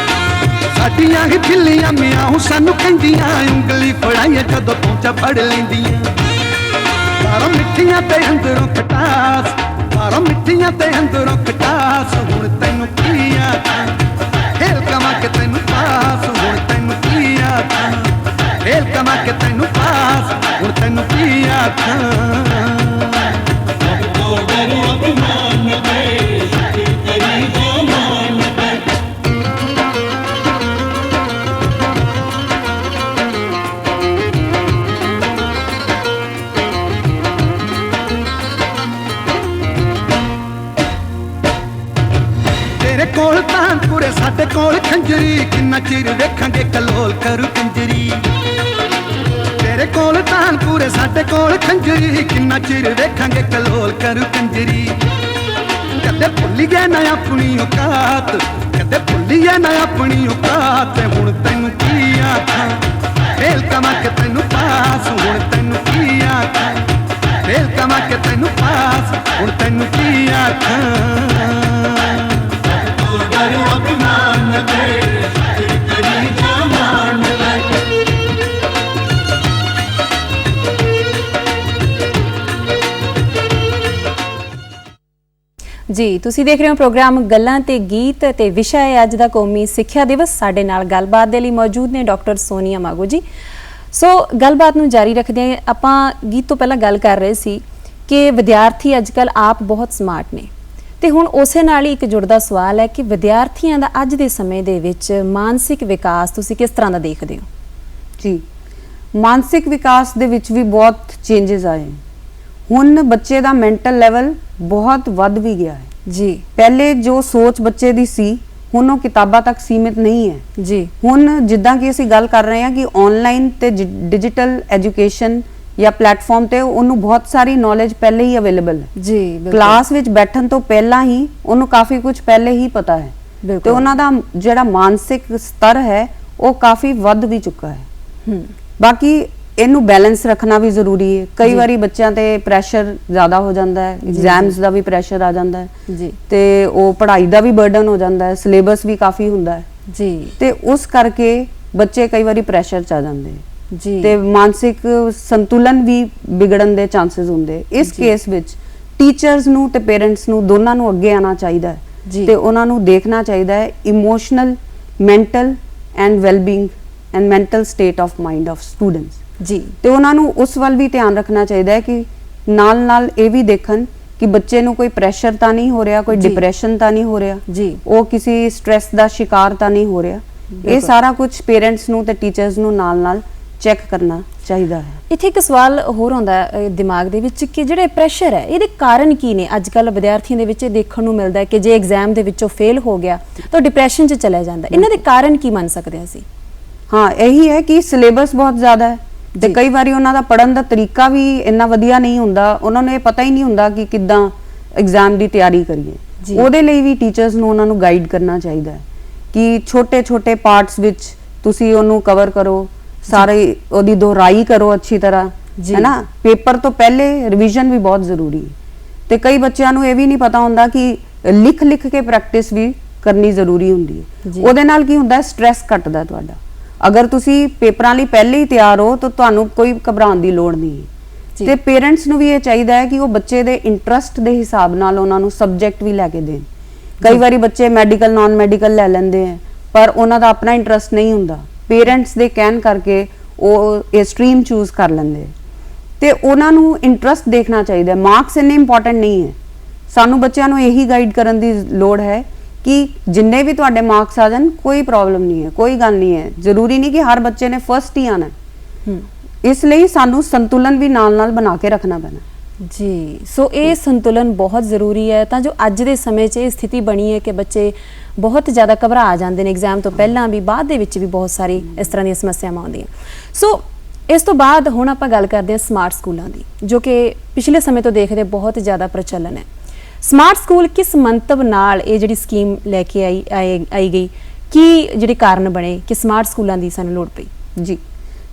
[SPEAKER 3] ਸਾਡੀਆਂ ਹੀ ਬਿੱਲੀਆਂ ਮਿਆਉ ਸਾਨੂੰ ਕਹਿੰਦੀਆਂ, ਉਂਗਲੀ ਫੜਾਈਏ ਜਦੋਂ ਪਹੁੰਚਾ ਫੜ ਲੈਂਦੀਆਂ। ਬਾਹਰੋਂ ਮਿੱਠੀਆਂ ਤੇ ਅੰਦਰੋਂ ਖਟਾਸ, ਬਾਹਰੋਂ ਮਿੱਠੀਆਂ ਤੇ ਅੰਦਰੋਂ ਖਟਾਸ, ਹੁਣ ਤੈਨੂੰ ਕੀ ਆਖਾਂ, ਖੇਲ ਕਮਾ ਕੇ ਤੈਨੂੰ ਪਾਸ ਹੁਣ ਤੈਨੂੰ ਕੀ ਆਖਾਂ, ਖੇਲ ਕਮਾ ਕੇ ਤੈਨੂੰ ਪਾਸ ਹੁਣ ਤੈਨੂੰ ਕੀ ਆਖਾਂ। कंजरी किन्ना चिर वेखांगे कलोल करू कंजरी तेरे कोल तान पूरे साडे कोल खंजरी किन्ना चिर वेखांगे कलोल करू कंजरी कदे भुल्लीए ना अपनी औकात कदे भुल्लीए ना अपनी औकात हुण तैनू की आखां फेल कमा के तैनू पास हुण तैनू की आखां फेल कमा के तैनू पास हुण तैनू की आखां अभिमान दे करी जमान
[SPEAKER 1] जी ਤੁਸੀਂ ਦੇਖ ਰਹੇ ਹੋ ਪ੍ਰੋਗਰਾਮ ਗੱਲਾਂ ਤੇ ਗੀਤ ਤੇ ਵਿਸ਼ਾ ਹੈ ਅੱਜ ਦਾ ਕੌਮੀ ਸਿੱਖਿਆ ਦਿਵਸ। ਸਾਡੇ ਨਾਲ ਗੱਲਬਾਤ ਦੇ ਲਈ ਮੌਜੂਦ ਨੇ ਡਾਕਟਰ ਸੋਨੀਆ ਮਾਗੋ ਜੀ। ਸੋ ਗੱਲਬਾਤ ਨੂੰ ਜਾਰੀ ਰੱਖਦੇ ਹਾਂ, ਆਪਾਂ ਗੀਤ ਤੋਂ ਪਹਿਲਾਂ ਗੱਲ ਕਰ ਰਹੇ ਸੀ ਕਿ ਵਿਦਿਆਰਥੀ ਅੱਜਕੱਲ ਆਪ ਬਹੁਤ ਸਮਾਰਟ ਨੇ ਤੇ ਹੁਣ ਉਸੇ ਨਾਲ ਹੀ ਇੱਕ ਜੁੜਦਾ ਸਵਾਲ ਹੈ ਕਿ ਵਿਦਿਆਰਥੀਆਂ ਦਾ ਅੱਜ ਦੇ ਸਮੇਂ ਦੇ ਵਿੱਚ ਮਾਨਸਿਕ ਵਿਕਾਸ ਤੁਸੀਂ ਕਿਸ ਤਰ੍ਹਾਂ ਦਾ ਦੇਖਦੇ ਹੋ?
[SPEAKER 2] ਜੀ ਮਾਨਸਿਕ ਵਿਕਾਸ ਦੇ ਵਿੱਚ ਵੀ ਬਹੁਤ ਚੇਂਜਸ ਆਏ। ਹੁਣ ਬੱਚੇ ਦਾ ਮੈਂਟਲ ਲੈਵਲ ਬਹੁਤ ਵੱਧ ਵੀ ਗਿਆ ਹੈ
[SPEAKER 1] ਜੀ।
[SPEAKER 2] ਪਹਿਲੇ ਜੋ ਸੋਚ ਬੱਚੇ ਦੀ ਸੀ ਹੁਣ ਉਹ ਕਿਤਾਬਾਂ ਤੱਕ ਸੀਮਿਤ ਨਹੀਂ ਹੈ
[SPEAKER 1] ਜੀ।
[SPEAKER 2] ਹੁਣ ਜਿੱਦਾਂ ਕਿ ਅਸੀਂ ਗੱਲ ਕਰ ਰਹੇ ਹਾਂ ਕਿ ਆਨਲਾਈਨ ਤੇ ਡਿਜੀਟਲ ਐਜੂਕੇਸ਼ਨ ਜਾਂ ਪਲੇਟਫਾਰਮ ਤੇ ਉਹਨੂੰ ਬਹੁਤ ਸਾਰੀ ਨੌਲੇਜ ਪਹਿਲੇ ਹੀ ਅਵੇਲੇਬਲ ਹੈ
[SPEAKER 1] ਜੀ। ਬਿਲਕੁਲ।
[SPEAKER 2] ਕਲਾਸ ਵਿੱਚ ਬੈਠਣ ਤੋਂ ਪਹਿਲਾਂ ਹੀ ਉਹਨੂੰ ਕਾਫੀ ਕੁਝ ਪਹਿਲੇ ਹੀ ਪਤਾ ਹੈ ਤੇ ਉਹਨਾਂ ਦਾ ਜਿਹੜਾ ਮਾਨਸਿਕ ਸਤਰ ਹੈ ਉਹ ਕਾਫੀ ਵੱਧ ਵੀ ਚੁੱਕਾ ਹੈ। ਬਾਕੀ ਇਹਨੂੰ ਬੈਲੈਂਸ ਰੱਖਣਾ ਵੀ ਜ਼ਰੂਰੀ ਹੈ। ਕਈ ਵਾਰੀ ਬੱਚਿਆਂ ਤੇ ਪ੍ਰੈਸ਼ਰ ਜ਼ਿਆਦਾ ਹੋ ਜਾਂਦਾ ਹੈ, ਐਗਜ਼ਾਮਸ ਦਾ ਵੀ ਪ੍ਰੈਸ਼ਰ ਆ ਜਾਂਦਾ ਹੈ
[SPEAKER 1] ਜੀ
[SPEAKER 2] ਤੇ ਉਹ ਪੜ੍ਹਾਈ ਦਾ ਵੀ ਬਰਡਨ ਹੋ ਜਾਂਦਾ ਹੈ, ਸਿਲੇਬਸ ਵੀ ਕਾਫੀ ਹੁੰਦਾ ਹੈ
[SPEAKER 1] ਜੀ
[SPEAKER 2] ਤੇ ਉਸ ਕਰਕੇ ਬੱਚੇ ਕਈ ਵਾਰੀ ਪ੍ਰੈਸ਼ਰ ਚ ਆ ਜਾਂਦੇ
[SPEAKER 1] ਜੀ
[SPEAKER 2] ਤੇ ਮਾਨਸਿਕ ਸੰਤੁਲਨ ਵੀ ਵਿਗੜਨ ਦੇ ਚਾਂਸਸ ਹੁੰਦੇ। ਇਸ ਕੇਸ ਵਿੱਚ ਟੀਚਰਸ ਨੂੰ ਤੇ ਪੇਰੈਂਟਸ ਨੂੰ ਦੋਨਾਂ ਨੂੰ ਅੱਗੇ ਆਉਣਾ ਚਾਹੀਦਾ ਹੈ ਤੇ ਉਹਨਾਂ ਨੂੰ ਦੇਖਣਾ ਚਾਹੀਦਾ ਹੈ emotional, mental and wellbeing and mental state of mind of students
[SPEAKER 1] ਜੀ।
[SPEAKER 2] ਤੇ ਉਹਨਾਂ ਨੂੰ ਉਸ ਵੱਲ ਵੀ ਧਿਆਨ ਰੱਖਣਾ ਚਾਹੀਦਾ ਹੈ ਕਿ ਨਾਲ ਇਹ ਵੀ ਦੇਖਣ ਕਿ ਬੱਚੇ ਨੂੰ ਕੋਈ ਪ੍ਰੈਸ਼ਰ ਤਾਂ ਨਹੀਂ ਹੋ ਰਿਹਾ, ਕੋਈ ਡਿਪਰੈਸ਼ਨ ਤਾਂ ਨਹੀਂ ਹੋ ਰਿਹਾ
[SPEAKER 1] ਜੀ, ਉਹ
[SPEAKER 2] ਕਿਸੇ ਸਟ੍ਰੈਸ ਦਾ ਸ਼ਿਕਾਰ ਤਾਂ ਨਹੀਂ ਹੋ ਰਿਹਾ। ਇਹ ਸਾਰਾ ਕੁਝ ਪੇਰੈਂਟਸ ਨੂੰ ਤੇ ਟੀਚਰਸ ਨੂੰ ਨਾਲ ਚੈੱਕ ਕਰਨਾ ਚਾਹੀਦਾ ਹੈ।
[SPEAKER 1] ਇੱਥੇ ਇੱਕ ਸਵਾਲ ਹੋਰ ਆਉਂਦਾ ਹੈ ਦਿਮਾਗ ਦੇ ਵਿੱਚ ਕਿ ਜਿਹੜੇ ਪ੍ਰੈਸ਼ਰ ਹੈ ਇਹਦੇ ਕਾਰਨ ਕੀ ਨੇ? ਅੱਜ ਕੱਲ ਵਿਦਿਆਰਥੀਆਂ ਦੇ ਵਿੱਚ ਇਹ ਦੇਖਣ ਨੂੰ ਮਿਲਦਾ ਹੈ ਕਿ ਜੇ ਐਗਜ਼ਾਮ ਦੇ ਵਿੱਚੋਂ ਫੇਲ ਹੋ ਗਿਆ ਤਾਂ ਡਿਪਰੈਸ਼ਨ 'ਚ ਚਲਾ ਜਾਂਦਾ। ਇਹਨਾਂ ਦੇ ਕਾਰਨ ਕੀ ਮੰਨ ਸਕਦੇ ਹਾਂ ਅਸੀਂ?
[SPEAKER 2] ਹਾਂ, ਇਹੀ ਹੈ ਕਿ ਸਿਲੇਬਸ ਬਹੁਤ ਜ਼ਿਆਦਾ ਹੈ ਤੇ ਕਈ ਵਾਰੀ ਉਹਨਾਂ ਦਾ ਪੜ੍ਹਨ ਦਾ ਤਰੀਕਾ ਵੀ ਇੰਨਾ ਵਧੀਆ ਨਹੀਂ ਹੁੰਦਾ। ਉਹਨਾਂ ਨੂੰ ਇਹ ਪਤਾ ਹੀ ਨਹੀਂ ਹੁੰਦਾ ਕਿ ਕਿੱਦਾਂ ਐਗਜ਼ਾਮ ਦੀ ਤਿਆਰੀ ਕਰੀਏ। ਉਹਦੇ ਲਈ ਵੀ ਟੀਚਰਸ ਨੂੰ ਉਹਨਾਂ ਨੂੰ ਗਾਈਡ ਕਰਨਾ ਚਾਹੀਦਾ ਹੈ ਕਿ ਛੋਟੇ-ਛੋਟੇ ਪਾਰਟਸ ਵਿੱਚ ਤੁਸੀਂ ਉਹਨੂੰ ਕਵਰ ਕਰੋ, ਸਾਰੇ ਉਹਦੀ ਦੁਹਰਾਈ ਕਰੋ ਅੱਛੀ ਤਰ੍ਹਾਂ, ਹੈ ਨਾ। ਪੇਪਰ ਤੋਂ ਪਹਿਲੇ ਰਿਵੀਜ਼ਨ ਵੀ ਬਹੁਤ ਜ਼ਰੂਰੀ ਹੈ ਤੇ ਕਈ ਬੱਚਿਆਂ ਨੂੰ ਇਹ ਵੀ ਨਹੀਂ ਪਤਾ ਹੁੰਦਾ ਕਿ ਲਿਖ ਕੇ ਪ੍ਰੈਕਟਿਸ ਵੀ ਕਰਨੀ ਜ਼ਰੂਰੀ ਹੁੰਦੀ ਹੈ। ਉਹਦੇ ਨਾਲ ਕੀ ਹੁੰਦਾ, ਸਟ੍ਰੈਸ ਘਟਦਾ ਤੁਹਾਡਾ। ਅਗਰ ਤੁਸੀਂ ਪੇਪਰਾਂ ਲਈ ਪਹਿਲੇ ਹੀ ਤਿਆਰ ਹੋ ਤਾਂ ਤੁਹਾਨੂੰ ਕੋਈ ਘਬਰਾਉਣ ਦੀ ਲੋੜ ਨਹੀਂ ਹੈ। ਤੇ ਪੇਰੈਂਟਸ ਨੂੰ ਵੀ ਇਹ ਚਾਹੀਦਾ ਹੈ ਕਿ ਉਹ ਬੱਚੇ ਦੇ ਇੰਟਰਸਟ ਦੇ ਹਿਸਾਬ ਨਾਲ ਉਹਨਾਂ ਨੂੰ ਸਬਜੈਕਟ ਵੀ ਲੈ ਕੇ ਦੇਣ। ਕਈ ਵਾਰੀ ਬੱਚੇ ਮੈਡੀਕਲ, ਨਾਨ ਮੈਡੀਕਲ ਲੈ ਲੈਂਦੇ ਆ ਪਰ ਉਹਨਾਂ ਦਾ ਆਪਣਾ ਇੰਟਰਸਟ ਨਹੀਂ ਹੁੰਦਾ। ਪੇਰੈਂਟਸ ਦੇ ਕਹਿਣ ਕਰਕੇ ਉਹ ਇਹ ਸਟਰੀਮ ਚੂਜ਼ ਕਰ ਲੈਂਦੇ ਤੇ ਉਹਨਾਂ ਨੂੰ ਇੰਟਰਸਟ ਦੇਖਣਾ ਚਾਹੀਦਾ। ਮਾਰਕਸ ਇੰਨੇ ਇੰਪੋਰਟੈਂਟ ਨਹੀਂ ਹੈ। ਸਾਨੂੰ ਬੱਚਿਆਂ ਨੂੰ ਇਹੀ ਗਾਈਡ ਕਰਨ ਦੀ ਲੋੜ ਹੈ ਕਿ ਜਿੰਨੇ ਵੀ ਤੁਹਾਡੇ ਮਾਰਕਸ ਆ ਜਾਣ ਕੋਈ ਪ੍ਰੋਬਲਮ ਨਹੀਂ ਹੈ, ਕੋਈ ਗੱਲ ਨਹੀਂ ਹੈ। ਜ਼ਰੂਰੀ ਨਹੀਂ ਕਿ ਹਰ ਬੱਚੇ ਨੇ ਫਸਟ ਹੀ ਆਣਾ। ਇਸ ਲਈ ਸਾਨੂੰ ਸੰਤੁਲਨ ਵੀ ਨਾਲ ਬਣਾ ਕੇ ਰੱਖਣਾ ਪੈਣਾ
[SPEAKER 1] ਜੀ। ਸੋ ਇਹ ਸੰਤੁਲਨ ਬਹੁਤ ਜ਼ਰੂਰੀ ਹੈ ਤਾਂ ਜੋ ਅੱਜ ਦੇ ਸਮੇਂ 'ਚ ਇਹ ਸਥਿਤੀ ਬਣੀ ਹੈ ਕਿ ਬੱਚੇ ਬਹੁਤ ਜ਼ਿਆਦਾ ਘਬਰਾ ਜਾਂਦੇ ਨੇ ਐਗਜ਼ਾਮ ਤੋਂ ਪਹਿਲਾਂ ਵੀ, ਬਾਅਦ ਦੇ ਵਿੱਚ ਵੀ ਬਹੁਤ ਸਾਰੀ ਇਸ ਤਰ੍ਹਾਂ ਦੀਆਂ ਸਮੱਸਿਆਵਾਂ ਆਉਂਦੀਆਂ। ਸੋ ਇਸ ਤੋਂ ਬਾਅਦ ਹੁਣ ਆਪਾਂ ਗੱਲ ਕਰਦੇ ਹਾਂ ਸਮਾਰਟ ਸਕੂਲਾਂ ਦੀ, ਜੋ ਕਿ ਪਿਛਲੇ ਸਮੇਂ ਤੋਂ ਦੇਖਦੇ ਬਹੁਤ ਜ਼ਿਆਦਾ ਪ੍ਰਚਲਨ ਹੈ। ਸਮਾਰਟ ਸਕੂਲ ਕਿਸ ਮੰਤਵ ਨਾਲ ਇਹ ਜਿਹੜੀ ਸਕੀਮ ਲੈ ਕੇ ਆਈ ਗਈ? ਕੀ ਜਿਹੜੇ ਕਾਰਨ ਬਣੇ ਕਿ ਸਮਾਰਟ ਸਕੂਲਾਂ ਦੀ ਸਾਨੂੰ ਲੋੜ ਪਈ?
[SPEAKER 2] ਜੀ,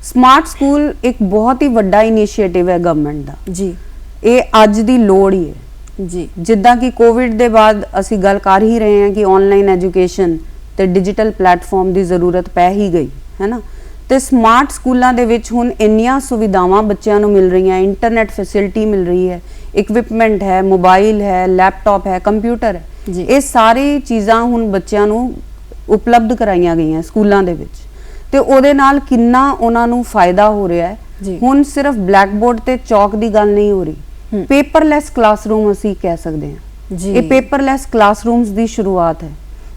[SPEAKER 2] ਸਮਾਰਟ ਸਕੂਲ ਇੱਕ ਬਹੁਤ ਹੀ ਵੱਡਾ ਇਨੀਸ਼ੀਏਟਿਵ ਹੈ ਗਵਰਨਮੈਂਟ ਦਾ ਜੀ। ਇਹ ਅੱਜ ਦੀ ਲੋੜ ਹੀ ਹੈ ਜੀ। ਜਿੱਦਾਂ ਕਿ ਕੋਵਿਡ ਦੇ ਬਾਅਦ ਅਸੀਂ ਗੱਲ ਕਰ ਹੀ ਰਹੇ ਹਾਂ ਕਿ ਆਨਲਾਈਨ ਐਜੂਕੇਸ਼ਨ ਤੇ ਡਿਜੀਟਲ ਪਲੇਟਫਾਰਮ ਦੀ ਜ਼ਰੂਰਤ ਪੈ ਹੀ ਗਈ ਹੈ ਨਾ। ਤੇ ਸਮਾਰਟ ਸਕੂਲਾਂ ਦੇ ਵਿੱਚ ਹੁਣ ਇੰਨੀਆਂ ਸੁਵਿਧਾਵਾਂ ਬੱਚਿਆਂ ਨੂੰ ਮਿਲ ਰਹੀਆਂ, ਇੰਟਰਨੈਟ ਫੈਸਿਲਿਟੀ ਮਿਲ ਰਹੀ ਹੈ, ਇਕਵਿਪਮੈਂਟ ਹੈ, ਮੋਬਾਈਲ ਹੈ, ਲੈਪਟਾਪ ਹੈ, ਕੰਪਿਊਟਰ ਹੈ। ਇਹ ਸਾਰੀ ਚੀਜ਼ਾਂ ਹੁਣ ਬੱਚਿਆਂ ਨੂੰ ਉਪਲਬਧ ਕਰਾਈਆਂ ਗਈਆਂ ਸਕੂਲਾਂ ਦੇ ਵਿੱਚ ਤੇ ਉਹਦੇ ਨਾਲ ਕਿੰਨਾ ਉਹਨਾਂ ਨੂੰ ਫਾਇਦਾ ਹੋ ਰਿਹਾ ਹੈ। ਹੁਣ ਸਿਰਫ ਬਲੈਕ ਬੋਰਡ ਤੇ ਚੌਕ ਦੀ ਗੱਲ ਨਹੀਂ ਹੋ ਰਹੀ, ਪੇਪਰਲੈਸ ਕਲਾਸਰੂਮ ਅਸੀਂ ਕਹਿ ਸਕਦੇ ਹਾਂ। ਇਹ ਪੇਪਰਲੈਸ ਕਲਾਸਰੂਮਸ ਦੀ ਸ਼ੁਰੂਆਤ ਹੈ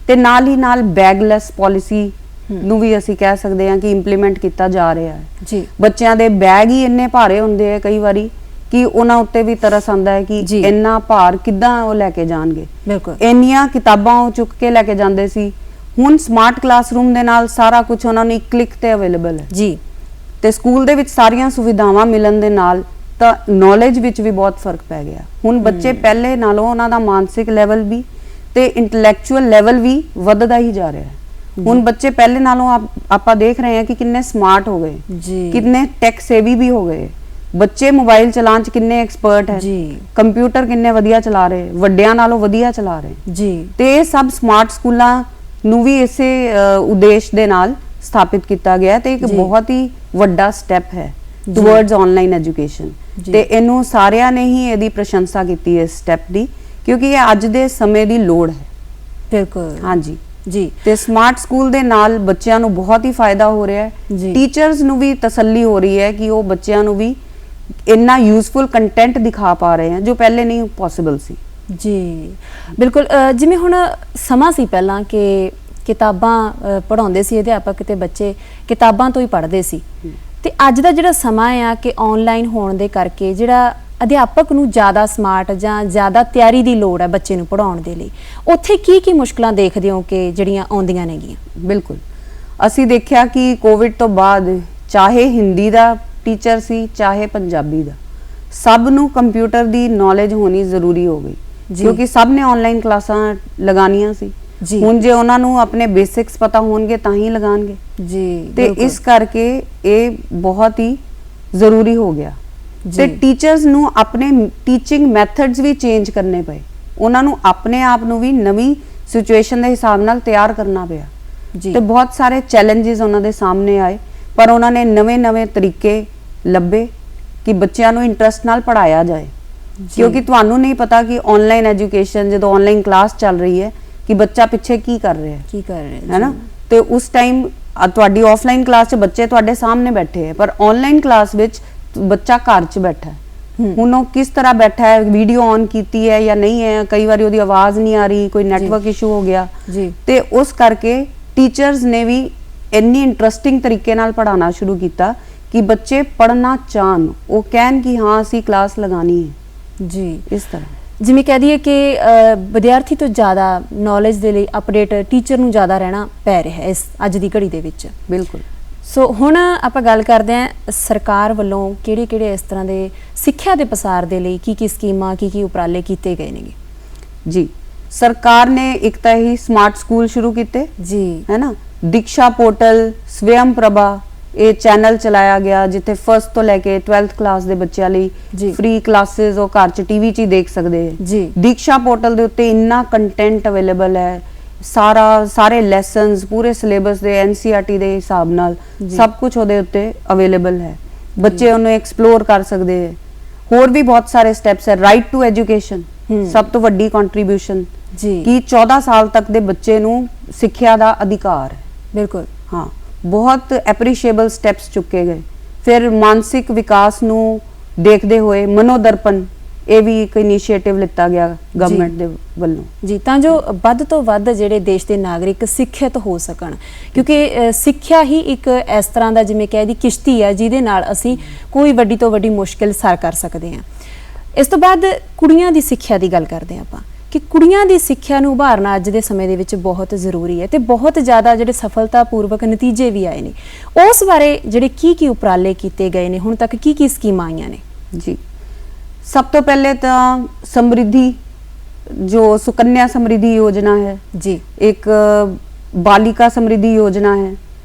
[SPEAKER 2] ਤੇ ਨਾਲ ਹੀ ਨਾਲ ਬੈਗਲੈਸ ਪਾਲਿਸੀ ਨੂੰ ਵੀ ਅਸੀਂ ਕਹਿ ਸਕਦੇ ਹਾਂ ਕਿ ਇੰਪਲੀਮੈਂਟ ਕੀਤਾ ਜਾ ਰਿਹਾ ਹੈ। ਬੱਚਿਆਂ ਦੇ ਬੈਗ ਹੀ ਇੰਨੇ ਭਾਰੇ ਹੁੰਦੇ ਆ ਕਈ ਵਾਰੀ ਕਿ ਉਹਨਾਂ ਉੱਤੇ ਵੀ ਤਰਸ ਆਉਂਦਾ ਹੈ ਕਿ ਇੰਨਾ ਭਾਰ ਕਿੱਦਾਂ ਉਹ ਲੈ ਕੇ ਜਾਣਗੇ। ਇੰਨੀਆਂ ਕਿਤਾਬਾਂ ਉਹ ਚੁੱਕ ਕੇ ਲੈ ਕੇ ਜਾਂਦੇ ਸੀ, ਹੁਣ ਸਮਾਰਟ ਕਲਾਸਰੂਮ ਦੇ ਨਾਲ ਸਾਰਾ ਕੁਝ ਉਹਨਾਂ ਨੂੰ ਇੱਕ ਕਲਿੱਕ ਤੇ ਅਵੇਲੇਬਲ ਹੈ
[SPEAKER 1] ਜੀ
[SPEAKER 2] ਤੇ ਸਕੂਲ ਦੇ ਵਿੱਚ ਸਾਰੀਆਂ ਸੁਵਿਧਾਵਾਂ ਮਿਲਣ ਦੇ ਨਾਲ ਤਾਂ ਨੌਲੇਜ ਵਿੱਚ ਵੀ ਬਹੁਤ ਫਰਕ ਪੈ ਗਿਆ। ਹੁਣ ਬੱਚੇ ਪਹਿਲੇ ਨਾਲੋਂ ਉਹਨਾਂ ਦਾ ਮਾਨਸਿਕ ਲੈਵਲ ਵੀ ਤੇ ਇੰਟੈਲੈਕਚੁਅਲ ਲੈਵਲ ਵੀ ਵੱਧਦਾ ਹੀ ਜਾ ਰਿਹਾ ਹੈ। ਹੁਣ ਬੱਚੇ ਪਹਿਲੇ ਨਾਲੋਂ ਆਪਾਂ ਦੇਖ ਰਹੇ ਹਾਂ ਕਿ ਕਿੰਨੇ ਸਮਾਰਟ ਹੋ ਗਏ
[SPEAKER 1] ਜੀ,
[SPEAKER 2] ਕਿੰਨੇ ਟੈਕ ਸੇਵੀ ਵੀ ਹੋ ਗਏ। ਬੱਚੇ ਮੋਬਾਈਲ ਚਲਾਉਣ ਚ ਕਿੰਨੇ ਐਕਸਪਰਟ ਹੈ
[SPEAKER 1] ਜੀ,
[SPEAKER 2] ਕੰਪਿਊਟਰ ਕਿੰਨੇ ਵਧੀਆ ਚਲਾ ਰਹੇ, ਵੱਡਿਆਂ ਨਾਲੋਂ ਵਧੀਆ ਚਲਾ ਰਹੇ
[SPEAKER 1] ਜੀ,
[SPEAKER 2] ਤੇ ਇਹ ਸਭ ਸਮਾਰਟ ਸਕੂਲਾਂ ਨੂੰ ਵੀ ਇਸੇ ਉਦੇਸ਼ ਦੇ ਨਾਲ ਸਥਾਪਿਤ ਕੀਤਾ ਗਿਆ ਤੇ ਇੱਕ
[SPEAKER 1] ਜੀ।
[SPEAKER 2] ਬਹੁਤ ਹੀ ਵੱਡਾ ਸਟੈਪ ਹੈ
[SPEAKER 1] ਜੀ।
[SPEAKER 2] ਟੁਵਰਡਸ ਆਨਲਾਈਨ ਐਜੂਕੇਸ਼ਨ
[SPEAKER 1] ਜੀ।
[SPEAKER 2] ਤੇ ਇਹਨੂੰ ਸਾਰਿਆਂ ਨੇ ਹੀ ਇਹਦੀ ਪ੍ਰਸ਼ੰਸਾ ਕੀਤੀ ਇਸ ਸਟੈਪ ਦੀ ਕਿਉਂਕਿ ਇਹ ਅੱਜ ਦੇ ਸਮੇਂ ਦੀ ਲੋੜ ਹੈ।
[SPEAKER 1] ਬਿਲਕੁਲ
[SPEAKER 2] ਹਾਂਜੀ
[SPEAKER 1] ਜੀ,
[SPEAKER 2] ਤੇ ਸਮਾਰਟ ਸਕੂਲ ਦੇ ਨਾਲ ਬੱਚਿਆਂ ਨੂੰ ਬਹੁਤ ਹੀ ਫਾਇਦਾ ਹੋ ਰਿਹਾ ਹੈ।
[SPEAKER 1] ਜੀ।
[SPEAKER 2] ਟੀਚਰਸ ਨੂੰ ਵੀ ਤਸੱਲੀ ਹੋ ਰਹੀ ਹੈ ਕਿ ਉਹ ਬੱਚਿਆਂ ਨੂੰ ਵੀ ਇੰਨਾ ਯੂਜ਼ਫੁਲ ਕੰਟੈਂਟ ਦਿਖਾ ਪਾ ਰਹੇ ਹਨ ਜੋ ਪਹਿਲੇ ਨਹੀਂ ਪੋਸੀਬਲ ਸੀ।
[SPEAKER 1] ਜੀ ਬਿਲਕੁਲ। ਜਿਵੇਂ ਹੁਣ ਸਮਾਂ ਸੀ ਪਹਿਲਾਂ ਕਿ ਕਿਤਾਬਾਂ ਪੜ੍ਹਾਉਂਦੇ ਸੀ ਅਧਿਆਪਕ ਤੇ ਬੱਚੇ ਕਿਤਾਬਾਂ ਤੋਂ ਹੀ ਪੜ੍ਹਦੇ ਸੀ ਤੇ ਅੱਜ ਦਾ ਜਿਹੜਾ ਸਮਾਂ ਆ ਕਿ ਆਨਲਾਈਨ ਹੋਣ ਦੇ ਕਰਕੇ ਜਿਹੜਾ ਅਧਿਆਪਕ ਨੂੰ ਜ਼ਿਆਦਾ ਸਮਾਰਟ ਜਾਂ ਜ਼ਿਆਦਾ ਤਿਆਰੀ ਦੀ ਲੋੜ ਹੈ ਬੱਚੇ ਨੂੰ ਪੜ੍ਹਾਉਣ ਦੇ ਲਈ, ਉੱਥੇ ਕੀ ਮੁਸ਼ਕਲਾਂ ਦੇਖਦੇ ਹੋ ਕਿ ਜਿਹੜੀਆਂ ਆਉਂਦੀਆਂ ਨੇਗੀਆਂ?
[SPEAKER 2] ਬਿਲਕੁਲ ਅਸੀਂ ਦੇਖਿਆ ਕਿ ਕੋਵਿਡ ਤੋਂ ਬਾਅਦ ਚਾਹੇ ਹਿੰਦੀ ਦਾ ਟੀਚਰ ਸੀ ਚਾਹੇ ਪੰਜਾਬੀ ਦਾ, ਸਭ ਨੂੰ ਕੰਪਿਊਟਰ ਦੀ ਨੌਲੇਜ ਹੋਣੀ ਜ਼ਰੂਰੀ ਹੋ ਗਈ ਕਿਉਂਕਿ ਸਭ ਨੇ ਆਨਲਾਈਨ ਕਲਾਸਾਂ ਲਗਾਉਣੀਆਂ ਸੀ। ਹੁਣ ਜੇ ਉਹਨਾਂ ਨੂੰ ਆਪਣੇ ਬੇਸਿਕਸ ਪਤਾ ਹੋਣਗੇ ਤਾਂ ਹੀ ਲਗਾਣਗੇ
[SPEAKER 1] ਜੀ
[SPEAKER 2] ਤੇ ਇਸ ਕਰਕੇ ਇਹ ਬਹੁਤ ਹੀ ਜ਼ਰੂਰੀ ਹੋ ਗਿਆ ਤੇ ਟੀਚਰਸ ਨੂੰ ਆਪਣੇ ਟੀਚਿੰਗ ਮੈਥਡਸ ਵੀ ਚੇਂਜ ਕਰਨੇ ਪਏ। ਉਹਨਾਂ ਨੂੰ ਆਪਣੇ ਆਪ ਨੂੰ ਵੀ ਨਵੀਂ ਸਿਚੁਏਸ਼ਨ ਦੇ ਹਿਸਾਬ ਨਾਲ ਤਿਆਰ ਕਰਨਾ ਪਿਆ ਤੇ ਬਹੁਤ ਸਾਰੇ ਚੈਲੰਜਸ ਉਹਨਾਂ ਦੇ ਸਾਹਮਣੇ ਆਏ ਪਰ ਉਹਨਾਂ ਨੇ ਨਵੇਂ-ਨਵੇਂ ਤਰੀਕੇ ਲੱਭੇ ਕਿ ਬੱਚਿਆਂ ਨੂੰ ਇੰਟਰਸਟ ਨਾਲ ਪੜਾਇਆ ਜਾਏ ਕਿਉਂਕਿ ਤੁਹਾਨੂੰ ਨਹੀਂ ਪਤਾ ਕਿ ਆਨਲਾਈਨ ਐਜੂਕੇਸ਼ਨ ਜਦੋਂ ਆਨਲਾਈਨ ਕਲਾਸ ਚੱਲ ਰਹੀ ਹੈ ਕਿ ਬੱਚਾ ਪਿੱਛੇ ਕੀ ਕਰ ਰਿਹਾ ਹੈ ਨਾ ਤੇ ਉਸ ਟਾਈਮ ਤੁਹਾਡੀ ਆਫਲਾਈਨ ਕਲਾਸ 'ਚ ਬੱਚੇ ਤੁਹਾਡੇ ਸਾਹਮਣੇ ਬੈਠੇ ਹੈ ਪਰ ਆਨਲਾਈਨ ਕਲਾਸ ਵਿੱਚ ਬੱਚਾ ਘਰ 'ਚ ਬੈਠਾ ਹੈ। ਹੁਣ ਉਹ ਕਿਸ ਤਰ੍ਹਾਂ ਬੈਠਾ ਹੈ, ਵੀਡੀਓ ਔਨ ਕੀਤੀ ਹੈ ਜਾਂ ਨਹੀਂ ਹੈ, ਕਈ ਵਾਰੀ ਉਹਦੀ ਆਵਾਜ਼ ਨਹੀਂ ਆ ਰਹੀ, ਕੋਈ ਨੈਟਵਰਕ ਇਸ਼ੂ ਹੋ ਗਿਆ ਤੇ ਉਸ ਕਰਕੇ ਟੀਚਰਸ ਨੇ ਵੀ ਇੰਨੀ ਇੰਟਰਸਟਿੰਗ ਤਰੀਕੇ ਨਾਲ ਪੜ੍ਹਾਉਣਾ ਸ਼ੁਰੂ ਕੀਤਾ ਕਿ ਬੱਚੇ ਪੜ੍ਹਨਾ ਚਾਹਣ, ਉਹ ਕਹਿਣ ਕਿ ਹਾਂ ਅਸੀਂ ਕਲਾਸ ਲਗਾਣੀ ਹੈ ਜੀ। ਇਸ ਤਰ੍ਹਾਂ
[SPEAKER 1] ਜਿਵੇਂ ਕਹਿ ਦਈਏ ਕਿ ਵਿਦਿਆਰਥੀ ਤੋਂ ਜ਼ਿਆਦਾ ਨੌਲੇਜ ਦੇ ਲਈ ਅਪਡੇਟ ਟੀਚਰ ਨੂੰ ਜ਼ਿਆਦਾ ਰਹਿਣਾ ਪੈ ਰਿਹਾ ਹੈ ਇਸ ਅੱਜ ਦੀ ਘੜੀ ਦੇ ਵਿੱਚ।
[SPEAKER 2] ਬਿਲਕੁਲ।
[SPEAKER 1] ਸੋ ਹੁਣ ਆਪਾਂ ਗੱਲ ਕਰਦੇ ਹਾਂ ਸਰਕਾਰ ਵੱਲੋਂ ਕਿਹੜੇ ਇਸ ਤਰ੍ਹਾਂ ਦੇ ਸਿੱਖਿਆ ਦੇ ਪਸਾਰ ਦੇ ਲਈ ਕੀ ਸਕੀਮਾਂ ਕੀ ਉਪਰਾਲੇ ਕੀਤੇ ਗਏ ਨੇਗੇ? ਜੀ
[SPEAKER 2] ਸਰਕਾਰ ਨੇ ਇੱਕ ਤਾਂ ਹੀ ਸਮਾਰਟ ਸਕੂਲ ਸ਼ੁਰੂ ਕੀਤੇ ਜੀ, ਹੈ ਨਾ। ਦੀਕਸ਼ਾ ਪੋਰਟਲ, ਸਵਯੰ ਪ੍ਰਭਾ ਇਹ ਚੈਨਲ ਚਲਾਇਆ ਗਿਆ ਜਿੱਥੇ ਫਸਟ ਤੋਂ ਲੈ ਕੇ 12th ਕਲਾਸ ਦੇ ਬੱਚਿਆਂ ਲਈ ਫ੍ਰੀ ਕਲਾਸਿਸ ਉਹ ਘਰ 'ਚ ਟੀਵੀ 'ਚ ਹੀ ਦੇਖ ਸਕਦੇ ਹੈ। ਦੀਕਸ਼ਾ ਪੋਰਟਲ ਦੇ ਉੱਤੇ ਇੰਨਾ ਕੰਟੈਂਟ ਅਵੇਲੇਬਲ ਹੈ, ਸਾਰੇ ਲੈਸਨਸ ਪੂਰੇ ਸਿਲੇਬਸ ਦੇ NCERT ਦੇ ਹਿਸਾਬ ਨਾਲ ਸਭ ਕੁਝ ਉਹਦੇ ਉੱਤੇ ਅਵੇਲੇਬਲ ਹੈ। ਬੱਚੇ ਉਹਨੂੰ ਐਕਸਪਲੋਰ ਕਰ ਸਕਦੇ ਹੈ। ਹੋਰ ਵੀ ਬਹੁਤ ਸਾਰੇ ਸਟੈਪਸ ਹੈ। ਰਾਈਟ ਟੂ ਐਜੂਕੇਸ਼ਨ ਸਭ ਤੋਂ ਵੱਡੀ ਕੰਟਰੀਬਿਊਸ਼ਨ ਕਿ 14 ਸਾਲ ਤੱਕ ਦੇ ਬੱਚੇ ਨੂੰ ਸਿੱਖਿਆ ਦਾ ਅਧਿਕਾਰ ਹੈ। ਬਿਲਕੁਲ ਹਾਂ, ਬਹੁਤ ਐਪਰੀਸ਼ੀਏਬਲ ਸਟੈਪਸ ਚੁੱਕੇ ਗਏ। ਫਿਰ ਮਾਨਸਿਕ ਵਿਕਾਸ ਨੂੰ ਦੇਖਦੇ ਹੋਏ ਮਨੋਦਰਪਣ ਇਹ ਵੀ ਇੱਕ ਇਨੀਸ਼ੀਏਟਿਵ ਲਿੱਤਾ ਗਿਆ ਗਵਰਨਮੈਂਟ ਦੇ ਵੱਲੋਂ ਜੀ, ਤਾਂ ਜੋ ਵੱਧ ਤੋਂ ਵੱਧ ਜਿਹੜੇ ਦੇਸ਼ ਦੇ ਨਾਗਰਿਕ ਸਿੱਖਿਅਤ ਹੋ ਸਕਣ ਕਿਉਂਕਿ ਸਿੱਖਿਆ ਹੀ ਇੱਕ ਇਸ ਤਰ੍ਹਾਂ ਦਾ ਜਿਵੇਂ ਕਹਿ ਦੀ ਕਿਸ਼ਤੀ ਹੈ ਜਿਹਦੇ ਨਾਲ ਅਸੀਂ ਕੋਈ ਵੱਡੀ ਤੋਂ ਵੱਡੀ ਮੁਸ਼ਕਿਲ ਸਰ ਕਰ ਸਕਦੇ ਹਾਂ। ਇਸ ਤੋਂ ਬਾਅਦ ਕੁੜੀਆਂ ਦੀ ਸਿੱਖਿਆ ਦੀ ਗੱਲ ਕਰਦੇ ਹਾਂ ਆਪਾਂ ਕਿ ਕੁੜੀਆਂ ਦੀ ਸਿੱਖਿਆ ਨੂੰ ਉਭਾਰਨਾ ਅੱਜ ਦੇ ਸਮੇਂ ਦੇ ਵਿੱਚ ਬਹੁਤ ਜ਼ਰੂਰੀ ਹੈ ਤੇ ਬਹੁਤ ਜ਼ਿਆਦਾ ਜਿਹੜੇ ਸਫਲਤਾਪੂਰਵਕ ਨਤੀਜੇ ਵੀ ਆਏ ਨੇ। ਉਸ ਬਾਰੇ ਜਿਹੜੇ ਕੀ ਉਪਰਾਲੇ ਕੀਤੇ ਗਏ ਨੇ ਹੁਣ ਤੱਕ, ਕੀ ਸਕੀਮਾਂ ਆਈਆਂ ਨੇ? ਜੀ ਸਭ ਤੋਂ ਪਹਿਲੇ ਤਾਂ ਸਮਰਿੱਧੀ ਜੋ ਸੁਕन्या ਸਮਰਿੱਧੀ ਯੋਜਨਾ ਹੈ ਜੀ, ਇੱਕ ਬਾਲਿਕਾ ਸਮਰਿੱਧੀ ਯੋਜਨਾ ਹੈ,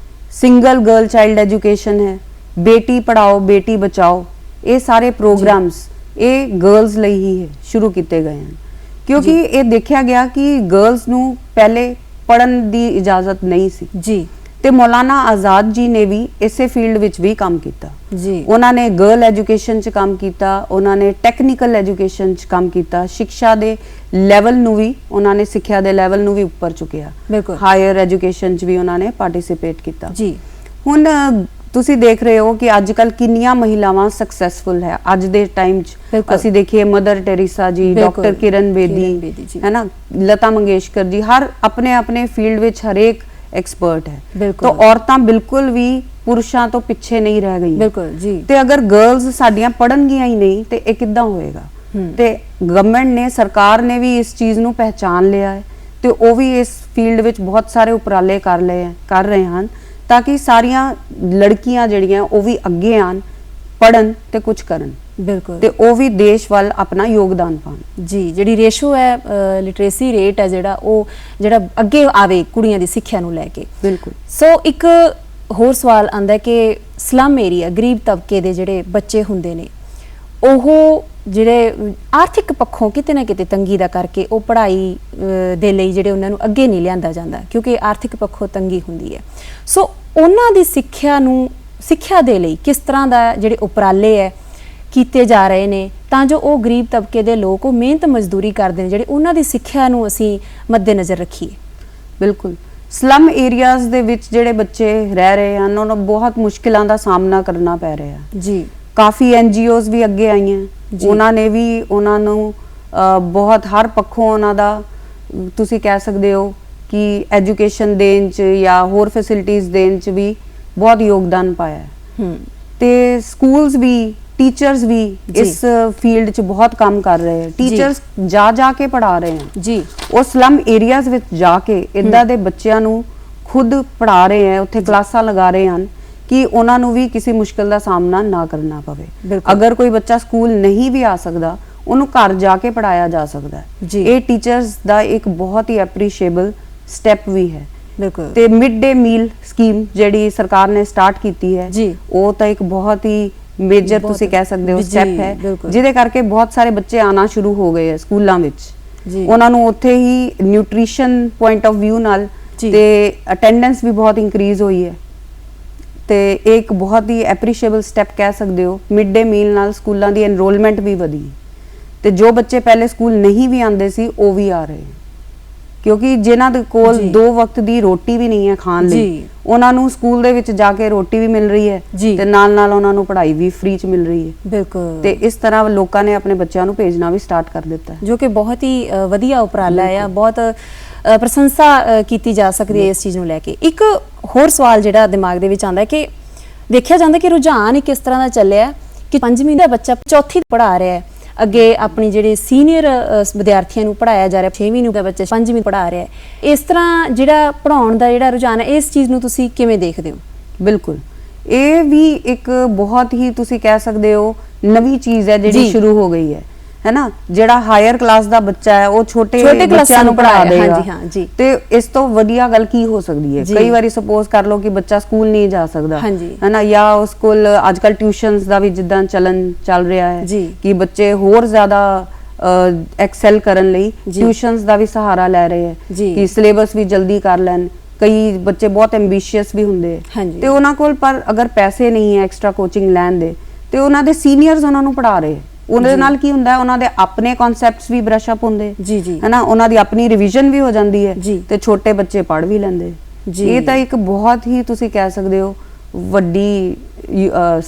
[SPEAKER 2] ਸਿੰਗਲ ਗਰਲ ਚਾਈਲਡ ਐਜੂਕੇਸ਼ਨ ਹੈ, ਬੇਟੀ ਪੜਾਓ ਬੇਟੀ ਬਚਾਓ, ਇਹ ਸਾਰੇ ਪ੍ਰੋਗਰਾਮਸ ਇਹ ਗਰਲਸ ਲਈ ਹੀ ਹੈ ਸ਼ੁਰੂ ਕੀਤੇ ਗਏ ਹਨ ਕਿਉਂਕਿ ਇਹ ਦੇਖਿਆ ਗਿਆ ਕਿ ਗਰਲਸ ਨੂੰ ਪਹਿਲੇ ਪੜਨ ਦੀ ਇਜਾਜ਼ਤ ਨਹੀਂ ਸੀ ਜੀ ਤੇ ਮੌਲਾਨਾ ਆਜ਼ਾਦ ਜੀ ਨੇ ਵੀ ਇਸੇ ਫੀਲਡ ਵਿੱਚ ਵੀ ਕੰਮ ਕੀਤਾ ਜੀ। ਉਹਨਾਂ ਨੇ ਗਰਲ ਐਜੂਕੇਸ਼ਨ 'ਚ ਕੰਮ ਕੀਤਾ, ਉਹਨਾਂ ਨੇ ਟੈਕਨੀਕਲ ਐਜੂਕੇਸ਼ਨ 'ਚ ਕੰਮ ਕੀਤਾ, ਸਿੱਖਿਆ ਦੇ ਲੈਵਲ ਨੂੰ ਵੀ ਉਹਨਾਂ ਨੇ ਸਿੱਖਿਆ ਦੇ ਲੈਵਲ ਨੂੰ ਵੀ ਉੱਪਰ ਚੁੱਕਿਆ, ਹਾਇਰ ਐਜੂਕੇਸ਼ਨ 'ਚ ਵੀ ਉਹਨਾਂ ਨੇ ਪਾਰਟਿਸਿਪੇਟ ਕੀਤਾ ਜੀ। ਹੁਣ ਤੁਸੀਂ ਦੇਖ ਰਹੇ ਹੋ ਕਿ ਅੱਜ ਕੱਲ ਕਿੰਨੀਆਂ ਮਹਿਲਾਵਾਂ ਸਕਸੈਸਫੁਲ ਹੈ ਅੱਜ ਦੇ ਟਾਈਮ 'ਚ। ਅਸੀਂ ਦੇਖੀਏ ਮਦਰ ਟੈਰੇਸਾ ਜੀ, ਡਾਕਟਰ ਕਿਰਨ ਬੇਦੀ ਹੈ ਨਾ, ਲਤਾ ਮੰਗੇਸ਼ਕਰ ਜੀ, ਹਰ ਆਪਣੇ ਆਪਣੇ ਫੀਲਡ ਵਿੱਚ ਹਰੇਕ ਐਕਸਪਰਟ ਹੈ। ਤਾਂ ਔਰਤਾਂ ਬਿਲਕੁਲ ਵੀ ਪੁਰਸ਼ਾਂ ਤੋਂ ਪਿੱਛੇ ਨਹੀਂ ਰਹਿ ਗਈਆਂ। ਬਿਲਕੁਲ ਜੀ। ਤੇ ਅਗਰ ਗਰਲਸ ਸਾਡੀਆਂ ਪੜਨਗੀਆਂ ਹੀ ਨਹੀਂ ਤੇ ਇਹ ਕਿੱਦਾਂ ਹੋਏਗਾ? ਤੇ ਗਵਰਨਮੈਂਟ ਨੇ, ਸਰਕਾਰ ਨੇ ਵੀ ਇਸ ਚੀਜ਼ ਨੂੰ ਪਹਿਚਾਨ ਲਿਆ ਹੈ ਤੇ ਉਹ ਵੀ ਇਸ ਫੀਲਡ ਵਿੱਚ ਬਹੁਤ ਸਾਰੇ ਉਪਰਾਲੇ ਕਰ ਰਹੇ ਹਨ ਤਾਂ ਕਿ ਸਾਰੀਆਂ ਲੜਕੀਆਂ ਜਿਹੜੀਆਂ ਉਹ ਵੀ ਅੱਗੇ ਆਣ, ਪੜਨ ਤੇ ਕੁਝ ਕਰਨ।
[SPEAKER 1] ਬਿਲਕੁਲ।
[SPEAKER 2] ਤੇ ਉਹ ਵੀ ਦੇਸ਼ ਵੱਲ ਆਪਣਾ ਯੋਗਦਾਨ ਪਾਣ।
[SPEAKER 1] ਜੀ, ਜਿਹੜੀ ਰੇਸ਼ੋ ਹੈ ਲਿਟਰੇਸੀ ਰੇਟ ਹੈ ਜਿਹੜਾ ਅੱਗੇ ਆਵੇ ਕੁੜੀਆਂ ਦੀ ਸਿੱਖਿਆ ਨੂੰ ਲੈ ਕੇ।
[SPEAKER 2] ਬਿਲਕੁਲ।
[SPEAKER 1] ਸੋ ਇੱਕ ਹੋਰ ਸਵਾਲ ਆਂਦਾ ਕਿ ਸਲਮ ਏਰੀਆ, ਗਰੀਬ ਤਬਕੇ ਦੇ ਜਿਹੜੇ ਬੱਚੇ ਹੁੰਦੇ ਨੇ, ਉਹ ਜਿਹੜੇ ਆਰਥਿਕ ਪੱਖੋਂ ਕਿਤੇ ਨਾ ਕਿਤੇ ਤੰਗੀ ਦਾ ਕਰਕੇ ਉਹ ਪੜ੍ਹਾਈ ਦੇ ਲਈ ਜਿਹੜੇ ਉਹਨਾਂ ਨੂੰ ਅੱਗੇ ਨਹੀਂ ਲਿਆਂਦਾ ਜਾਂਦਾ ਕਿਉਂਕਿ ਆਰਥਿਕ ਪੱਖੋਂ ਤੰਗੀ ਹੁੰਦੀ ਹੈ। ਸੋ ਉਹਨਾਂ ਦੀ ਸਿੱਖਿਆ ਦੇ ਲਈ ਕਿਸ ਤਰ੍ਹਾਂ ਦਾ ਜਿਹੜੇ ਉਪਰਾਲੇ ਹੈ ਕੀਤੇ ਜਾ ਰਹੇ ਨੇ ਤਾਂ ਜੋ ਉਹ ਗਰੀਬ ਤਬਕੇ ਦੇ ਲੋਕ ਉਹ ਮਿਹਨਤ ਮਜ਼ਦੂਰੀ ਕਰਦੇ ਨੇ ਜਿਹੜੇ ਉਹਨਾਂ ਦੀ ਸਿੱਖਿਆ ਨੂੰ ਅਸੀਂ ਮੱਦੇਨਜ਼ਰ ਰੱਖੀਏ?
[SPEAKER 2] ਬਿਲਕੁਲ। ਸਲਮ ਏਰੀਆਜ਼ ਦੇ ਵਿੱਚ ਜਿਹੜੇ ਬੱਚੇ ਰਹਿ ਰਹੇ ਹਨ ਉਹਨਾਂ ਨੂੰ ਬਹੁਤ ਮੁਸ਼ਕਿਲਾਂ ਦਾ ਸਾਹਮਣਾ ਕਰਨਾ ਪੈ ਰਿਹਾ
[SPEAKER 1] ਜੀ।
[SPEAKER 2] ਕਾਫੀ ਐਨਜੀਓਜ਼ ਵੀ ਅੱਗੇ ਆਈਆਂ, ਉਹਨਾਂ ਨੇ ਵੀ ਉਹਨਾਂ ਨੂੰ ਬਹੁਤ ਹਰ ਪੱਖੋਂ ਉਹਨਾਂ ਦਾ ਤੁਸੀਂ ਕਹਿ ਸਕਦੇ ਹੋ ਕਿ ਐਜੂਕੇਸ਼ਨ ਦੇਣ 'ਚ ਜਾਂ ਹੋਰ ਫੈਸਿਲਿਟੀਜ਼ ਦੇਣ 'ਚ ਵੀ ਬਹੁਤ ਯੋਗਦਾਨ ਪਾਇਆ। ਤੇ ਸਕੂਲਸ ਵੀ, ਟੀਚਰਸ ਵੀ ਇਸ ਫੀਲਡ 'ਚ ਬਹੁਤ ਕੰਮ ਕਰ ਰਹੇ ਹਨ। ਟੀਚਰਸ ਜਾ ਕੇ ਪੜ੍ਹਾ ਰਹੇ ਹਨ ਜੀ। ਉਹ ਸਲਮ ਏਰੀਆਜ਼ ਵਿੱਚ ਜਾ ਕੇ ਇੱਦਾਂ ਦੇ ਬੱਚਿਆਂ ਨੂੰ ਖੁਦ ਪੜ੍ਹਾ ਰਹੇ ਹਨ, ਉੱਥੇ ਕਲਾਸਾਂ ਲਗਾ ਰਹੇ ਹਨ ਕਿ ਉਹਨਾਂ ਨੂੰ ਵੀ ਕਿਸੇ ਮੁਸ਼ਕਿਲ ਦਾ ਸਾਹਮਣਾ ਨਾ ਕਰਨਾ ਪਵੇ। ਅਗਰ ਕੋਈ ਬੱਚਾ ਸਕੂਲ ਨਹੀਂ ਵੀ ਆ ਸਕਦਾ ਉਹਨੂੰ ਘਰ ਜਾ ਕੇ ਪੜਾਇਆ ਜਾ ਸਕਦਾ ਹੈ। ਇਹ ਟੀਚਰਸ ਦਾ ਇੱਕ ਬਹੁਤ ਹੀ ਐਪਰੀਸ਼ੀਏਬਲ ਸਟੈਪ ਵੀ ਹੈ।
[SPEAKER 1] ਬਿਲਕੁਲ।
[SPEAKER 2] ਤੇ ਮਿਡ ਡੇ ਮੀਲ ਸਕੀਮ ਜਿਹੜੀ ਸਰਕਾਰ ਨੇ ਸਟਾਰਟ ਕੀਤੀ ਹੈ ਉਹ ਤਾਂ ਇੱਕ ਬਹੁਤ ਹੀ ਮੇਜਰ ਤੁਸੀਂ ਕਹਿ ਸਕਦੇ ਹੋ ਸਟੈਪ ਹੈ ਜਿਹਦੇ ਕਰਕੇ ਬਹੁਤ ਸਾਰੇ ਬੱਚੇ ਆਣਾ ਸ਼ੁਰੂ ਹੋ ਗਏ ਹੈ ਸਕੂਲਾਂ ਵਿੱਚ। ਉਹਨਾਂ ਨੂੰ ਉੱਥੇ ਹੀ ਨਿਊਟ੍ਰੀਸ਼ਨ ਪੁਆਇੰਟ ਆਫ ਵਿਊ ਨਾਲ ਤੇ ਅਟੈਂਡੈਂਸ ਵੀ ਬਹੁਤ ਇਨਕਰੀਜ਼ ਹੋਈ ਹੈ ਤੇ ਇੱਕ ਬਹੁਤ ਹੀ ਐਪਰੀਸ਼ੀਏਬਲ ਸਟੈਪ ਕਹਿ ਸਕਦੇ ਹੋ। ਮਿਡ ਡੇ ਮੀਲ ਨਾਲ ਸਕੂਲਾਂ ਦੀ ਐਨਰੋਲਮੈਂਟ ਵੀ ਵਧੀ ਤੇ ਜੋ ਬੱਚੇ ਪਹਿਲੇ ਸਕੂਲ ਨਹੀਂ ਵੀ ਆਉਂਦੇ ਸੀ ਉਹ ਵੀ ਆ ਰਹੇ ਕਿਉਂਕਿ ਜਿਨ੍ਹਾਂ ਦੇ ਕੋਲ 2 ਵਕਤ ਦੀ ਰੋਟੀ ਵੀ ਨਹੀਂ ਹੈ ਖਾਣ ਲਈ ਉਹਨਾਂ ਨੂੰ ਸਕੂਲ ਦੇ ਵਿੱਚ ਜਾ ਕੇ ਰੋਟੀ ਵੀ ਮਿਲ ਰਹੀ ਹੈ ਤੇ ਨਾਲ ਉਹਨਾਂ ਨੂੰ ਪੜ੍ਹਾਈ ਵੀ ਫ੍ਰੀ ਚ ਮਿਲ ਰਹੀ ਹੈ।
[SPEAKER 1] ਬਿਲਕੁਲ।
[SPEAKER 2] ਤੇ ਇਸ ਤਰ੍ਹਾਂ ਲੋਕਾਂ ਨੇ ਆਪਣੇ ਬੱਚਿਆਂ ਨੂੰ ਭੇਜਣਾ ਵੀ ਸਟਾਰਟ ਕਰ ਦਿੱਤਾ ਜੋ
[SPEAKER 1] ਕਿ ਬਹੁਤ ਹੀ ਵਧੀਆ ਉਪਰਾਲਾ ਹੈ, ਬਹੁਤ ਪ੍ਰਸ਼ੰਸਾ ਕੀਤੀ ਜਾ ਸਕਦੀ ਹੈ ਇਸ ਚੀਜ਼ ਨੂੰ ਲੈ ਕੇ। ਇੱਕ ਹੋਰ ਸਵਾਲ ਜਿਹੜਾ ਦਿਮਾਗ ਦੇ ਵਿੱਚ ਆਉਂਦਾ ਹੈ ਕਿ ਦੇਖਿਆ ਜਾਂਦਾ ਕਿ ਰੁਝਾਨ ਇੱਕ ਇਸ ਤਰ੍ਹਾਂ ਦਾ ਚੱਲਿਆ ਕਿ 5ਵੀਂ ਦਾ ਬੱਚਾ 4ਥੀ ਪੜ੍ਹਾ ਰਿਹਾ ਹੈ, ਅੱਗੇ ਆਪਣੀ ਜਿਹੜੇ ਸੀਨੀਅਰ ਵਿਦਿਆਰਥੀਆਂ ਨੂੰ ਪੜ੍ਹਾਇਆ ਜਾ ਰਿਹਾ, 6ਵੀਂ ਨੂੰ ਦਾ ਬੱਚਾ 5ਵੀਂ ਪੜ੍ਹਾ ਰਿਹਾ ਹੈ। ਇਸ ਤਰ੍ਹਾਂ ਜਿਹੜਾ ਪੜ੍ਹਾਉਣ ਦਾ ਜਿਹੜਾ ਰੁਝਾਨ ਹੈ ਇਸ ਚੀਜ਼ ਨੂੰ ਤੁਸੀਂ ਕਿਵੇਂ ਦੇਖਦੇ ਹੋ?
[SPEAKER 2] ਬਿਲਕੁਲ, ਇਹ ਵੀ ਇੱਕ ਬਹੁਤ ਹੀ ਤੁਸੀਂ ਕਹਿ ਸਕਦੇ ਹੋ ਨਵੀਂ ਚੀਜ਼ ਹੈ ਜਿਹੜੀ ਸ਼ੁਰੂ ਹੋ ਗਈ ਹੈ ਨਾ। ਜਿਹੜਾ ਹਾਇਰ ਕਲਾਸ ਦਾ ਬੱਚਾ ਹੈ ਉਹ ਛੋਟੇ ਬੱਚਿਆਂ ਨੂੰ ਪੜ੍ਹਾ ਦੇਗਾ ਤੇ ਇਸ ਤੋਂ ਵਧੀਆ ਗੱਲ ਕੀ ਹੋ ਸਕਦੀ ਹੈ? ਕਈ ਵਾਰੀ ਸਪੋਜ਼ ਕਰ ਲਓ ਕਿ ਬੱਚਾ ਸਕੂਲ ਨਹੀਂ ਜਾ ਸਕਦਾ ਹੈ ਨਾ, ਜਾਂ ਉਸ ਕੋਲ ਅੱਜਕੱਲ ਟਿਊਸ਼ਨਸ ਦਾ ਵੀ ਜਿੱਦਾਂ ਚੱਲ ਰਿਹਾ ਹੈ ਕਿ ਬੱਚੇ ਹੋਰ ਜ਼ਿਆਦਾ ਐਕਸੈਲ ਕਰਨ ਲਈ ਟਿਊਸ਼ਨਸ ਦਾ ਵੀ ਸਹਾਰਾ ਲੈ ਰਹੇ ਹੈ ਕਿ ਸਿਲੇਬਸ ਵੀ ਜਲਦੀ ਕਰ ਲੈਣ। ਕਈ ਬੱਚੇ ਬਹੁਤ ਐਂਬੀਸ਼ੀਅਸ ਵੀ ਹੁੰਦੇ ਤੇ ਉਹਨਾਂ ਕੋਲ ਪਰ ਅਗਰ ਪੈਸੇ ਨਹੀਂ ਹੈ ਐਕਸਟਰਾ ਕੋਚਿੰਗ ਲੈਣ ਦੇ ਤੇ ਉਹਨਾਂ ਦੇ ਸੀਨੀਅਰਸ ਉਹਨਾਂ ਨੂੰ ਪੜ੍ਹਾ ਰਹੇ। ਉਹਦੇ ਨਾਲ ਕੀ ਹੁੰਦਾ ਹੈ ਉਹਨਾਂ ਦੇ ਆਪਣੇ ਕਨਸੈਪਟਸ ਵੀ ਬ੍ਰਸ਼ ਅਪ ਹੁੰਦੇ ਹੈ ਨਾ, ਉਹਨਾਂ ਦੀ ਆਪਣੀ ਰਿਵੀਜ਼ਨ ਵੀ ਹੋ ਜਾਂਦੀ ਹੈ ਤੇ ਛੋਟੇ ਬੱਚੇ ਪੜ੍ਹ ਵੀ ਲੈਂਦੇ। ਇਹ ਤਾਂ ਇੱਕ ਬਹੁਤ ਹੀ ਤੁਸੀਂ ਕਹਿ ਸਕਦੇ ਹੋ ਵੱਡੀ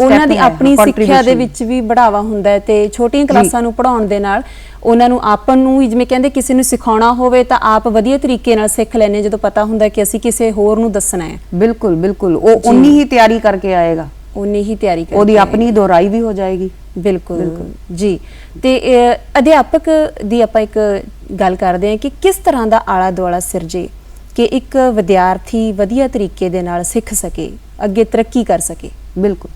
[SPEAKER 1] ਉਹਨਾਂ ਦੀ ਆਪਣੀ ਸਿੱਖਿਆ ਦੇ ਵਿੱਚ ਵੀ ਬੜਾਵਾ ਹੁੰਦਾ ਹੈ ਤੇ ਛੋਟੀਆਂ ਕਲਾਸਾਂ ਨੂੰ ਪੜ੍ਹਾਉਣ ਦੇ ਨਾਲ ਉਹਨਾਂ ਨੂੰ ਆਪਨ ਨੂੰ ਜਿਵੇਂ ਕਹਿੰਦੇ ਕਿਸੇ ਨੂੰ ਸਿਖਾਉਣਾ ਹੋਵੇ ਤਾਂ ਆਪ ਵਧੀਆ ਤਰੀਕੇ ਨਾਲ ਸਿੱਖ ਲੈਣੇ ਜਦੋਂ ਪਤਾ ਹੁੰਦਾ ਕਿ ਅਸੀਂ ਕਿਸੇ ਹੋਰ ਨੂੰ ਦੱਸਣਾ ਹੈ।
[SPEAKER 2] ਬਿਲਕੁਲ ਬਿਲਕੁਲ, ਉਹ ਉਨੀ ਹੀ ਤਿਆਰੀ ਕਰਕੇ ਆਏਗਾ,
[SPEAKER 1] ਉਨੀ ਹੀ ਤਿਆਰੀ ਕਰਕੇ
[SPEAKER 2] ਉਹਦੀ ਆਪਣੀ ਦੁਹਰਾਈ ਵੀ ਹੋ ਜਾਏਗੀ।
[SPEAKER 1] ਬਿਲਕੁਲ ਜੀ। ਤੇ ਅਧਿਆਪਕ ਦੀ ਆਪਾਂ ਇੱਕ ਗੱਲ ਕਰਦੇ ਹਾਂ ਕਿ ਕਿਸ ਤਰ੍ਹਾਂ ਦਾ ਆਲਾ ਦੁਆਲਾ ਸਿਰਜੇ ਕਿ ਇੱਕ ਵਿਦਿਆਰਥੀ ਵਧੀਆ ਤਰੀਕੇ ਦੇ ਨਾਲ ਸਿੱਖ ਸਕੇ, ਅੱਗੇ ਤਰੱਕੀ ਕਰ ਸਕੇ।
[SPEAKER 2] ਬਿਲਕੁਲ,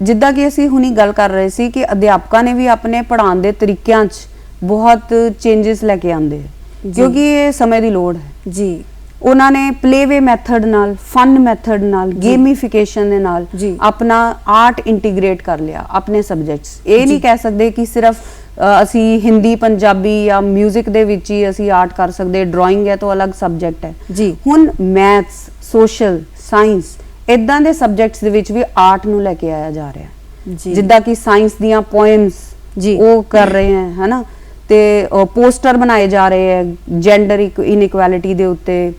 [SPEAKER 2] ਜਿੱਦਾਂ ਕਿ ਅਸੀਂ ਹੁਣੀ ਗੱਲ ਕਰ ਰਹੇ ਸੀ ਕਿ ਅਧਿਆਪਕਾਂ ਨੇ ਵੀ ਆਪਣੇ ਪੜ੍ਹਾਉਣ ਦੇ ਤਰੀਕਿਆਂ 'ਚ ਬਹੁਤ ਚੇਂਜਸ ਲੈ ਕੇ ਆਉਂਦੇ ਕਿਉਂਕਿ ਇਹ ਸਮੇਂ ਦੀ ਲੋੜ ਹੈ ਜੀ। ਉਹਨਾਂ ਨੇ ਪਲੇਵੇ ਮੈਥਡ ਨਾਲ, ਫਨ ਮੈਥਡ ਨਾਲ, ਗੇਮੀਫਿਕੇਸ਼ਨ ਦੇ ਨਾਲ ਆਪਣਾ ਆਰਟ ਇੰਟੀਗ੍ਰੇਟ ਕਰ ਲਿਆ ਆਪਣੇ ਸਬਜੈਕਟਸ। ਇਹ ਨਹੀਂ ਕਹਿ ਸਕਦੇ ਕਿ ਸਿਰਫ ਅਸੀਂ ਹਿੰਦੀ, ਪੰਜਾਬੀ ਜਾਂ ਮਿਊਜ਼ਿਕ ਦੇ ਵਿੱਚ ਹੀ ਅਸੀਂ ਆਰਟ ਕਰ ਸਕਦੇ, ਡਰਾਇੰਗ ਹੈ ਤਾਂ ਅਲੱਗ ਸਬਜੈਕਟ ਹੈ ਜੀ। ਹੁਣ ਮੈਥਸ, ਸੋਸ਼ਲ ਸਾਇੰਸ ਇਦਾਂ ਦੇ ਸਬਜੈਕਟਸ ਦੇ ਵਿੱਚ ਵੀ ਆਰਟ ਨੂੰ ਲੈ ਕੇ ਆਇਆ ਜਾ ਰਿਹਾ ਜਿੱਦਾਂ ਕਿ ਸਾਇੰਸ ਦੀਆਂ ਪੋਇਮਸ ਉਹ ਕਰ ਰਹੇ ਹੈ ਹਨਾ, ਤੇ ਪੋਸਟਰ ਬਣਾਏ ਜਾ ਰਹੇ ਹੈ ਜੈਂਡਰ ਇਨਇਕੁਐਲਿਟੀ ਦੇ ਉੱਤੇ।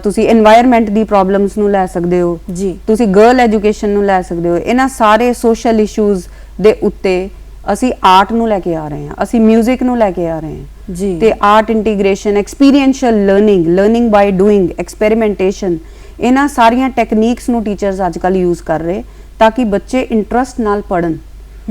[SPEAKER 2] ਤੁਸੀਂ এনवायरमेंट ਦੀ ਪ੍ਰੋਬਲਮਸ ਨੂੰ ਲੈ ਸਕਦੇ ਹੋ ਜੀ, ਤੁਸੀਂ ਗਰਲ ਐਜੂਕੇਸ਼ਨ ਨੂੰ ਲੈ ਸਕਦੇ ਹੋ। ਇਹਨਾਂ ਸਾਰੇ ਸੋਸ਼ਲ ਇਸ਼ੂਜ਼ ਦੇ ਉੱਤੇ ਅਸੀਂ ਆਰਟ ਨੂੰ ਲੈ ਕੇ ਆ ਰਹੇ ਹਾਂ, ਅਸੀਂ ਮਿਊਜ਼ਿਕ ਨੂੰ ਲੈ ਕੇ ਆ ਰਹੇ ਹਾਂ ਜੀ। ਤੇ art integration, experiential learning by doing, experimentation, ਇਹਨਾਂ ਸਾਰੀਆਂ ਟੈਕਨੀਕਸ ਨੂੰ ਟੀਚਰਸ ਅੱਜ ਕੱਲ੍ਹ ਯੂਜ਼ ਕਰ ਰਹੇ ਤਾਂ ਕਿ ਬੱਚੇ ਇੰਟਰਸਟ ਨਾਲ ਪੜ੍ਹਨ।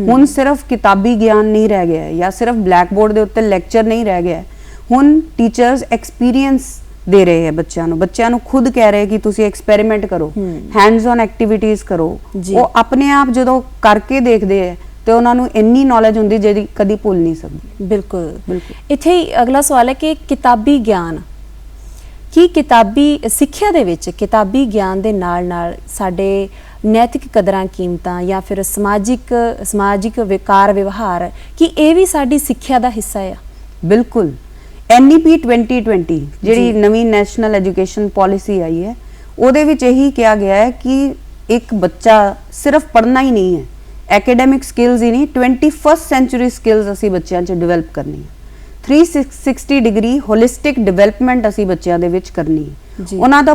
[SPEAKER 2] ਹੁਣ ਸਿਰਫ ਕਿਤਾਬੀ ਗਿਆਨ ਨਹੀਂ ਰਹਿ ਗਿਆ ਜਾਂ ਸਿਰਫ ਬਲੈਕ ਬੋਰਡ ਦੇ ਉੱਤੇ ਲੈਕਚਰ ਨਹੀਂ ਰਹਿ ਗਿਆ, ਹੁਣ ਟੀਚਰਸ ਐਕਸਪੀਰੀਅੰਸ ਦੇ ਰਹੇ ਹੈ ਬੱਚਿਆਂ ਨੂੰ ਖੁਦ ਕਹਿ ਰਹੇ ਕਿ ਤੁਸੀਂ ਐਕਸਪੈਰੀਮੈਂਟ ਕਰੋ, ਹੈਂਡਸ ਔਨ ਐਕਟੀਵਿਟੀਜ਼ ਕਰੋ। ਉਹ ਆਪਣੇ ਆਪ ਜਦੋਂ ਕਰਕੇ ਦੇਖਦੇ ਹੈ ਤੇ ਉਹਨਾਂ ਨੂੰ ਇੰਨੀ ਨੌਲੇਜ ਹੁੰਦੀ ਜਿਹੜੀ ਕਦੀ ਭੁੱਲ ਨਹੀਂ ਸਕਦੀ।
[SPEAKER 1] ਬਿਲਕੁਲ। ਇੱਥੇ ਹੀ ਅਗਲਾ ਸਵਾਲ ਹੈ ਕਿ ਕਿਤਾਬੀ ਗਿਆਨ, ਕੀ ਕਿਤਾਬੀ ਸਿੱਖਿਆ ਦੇ ਵਿੱਚ ਕਿਤਾਬੀ ਗਿਆਨ ਦੇ ਨਾਲ ਸਾਡੇ ਨੈਤਿਕ ਕਦਰਾਂ ਕੀਮਤਾਂ ਜਾਂ ਫਿਰ ਸਮਾਜਿਕ ਵਿਕਾਰ ਵਿਵਹਾਰ, ਕੀ ਇਹ ਵੀ ਸਾਡੀ ਸਿੱਖਿਆ ਦਾ ਹਿੱਸਾ ਆ?
[SPEAKER 2] ਬਿਲਕੁਲ। NEP 2020 ਜਿਹੜੀ ਨਵੀਂ ਨੈਸ਼ਨਲ ਐਜੂਕੇਸ਼ਨ ਪਾਲਿਸੀ ਆਈ ਹੈ, ਉਹਦੇ ਵਿੱਚ ਇਹੀ ਕਿਹਾ ਗਿਆ ਹੈ ਕਿ ਇੱਕ ਬੱਚਾ ਸਿਰਫ ਪੜ੍ਹਨਾ ਹੀ ਨਹੀਂ ਹੈ, ਐਕੈਡੈਮਿਕ ਸਕਿੱਲਸ ਹੀ ਨਹੀਂ, 21st ਸੈਂਚੁਰੀ ਸਕਿੱਲਸ ਅਸੀਂ ਬੱਚਿਆਂ 'ਚ ਡਿਵੈਲਪ ਕਰਨੀ ਹੈ। 360 ਡਿਗਰੀ ਹੋਲਿਸਟਿਕ ਡਿਵੈਲਪਮੈਂਟ ਅਸੀਂ ਬੱਚਿਆਂ ਦੇ ਵਿੱਚ ਕਰਨੀ ਹੈ। ਉਹਨਾਂ ਦਾ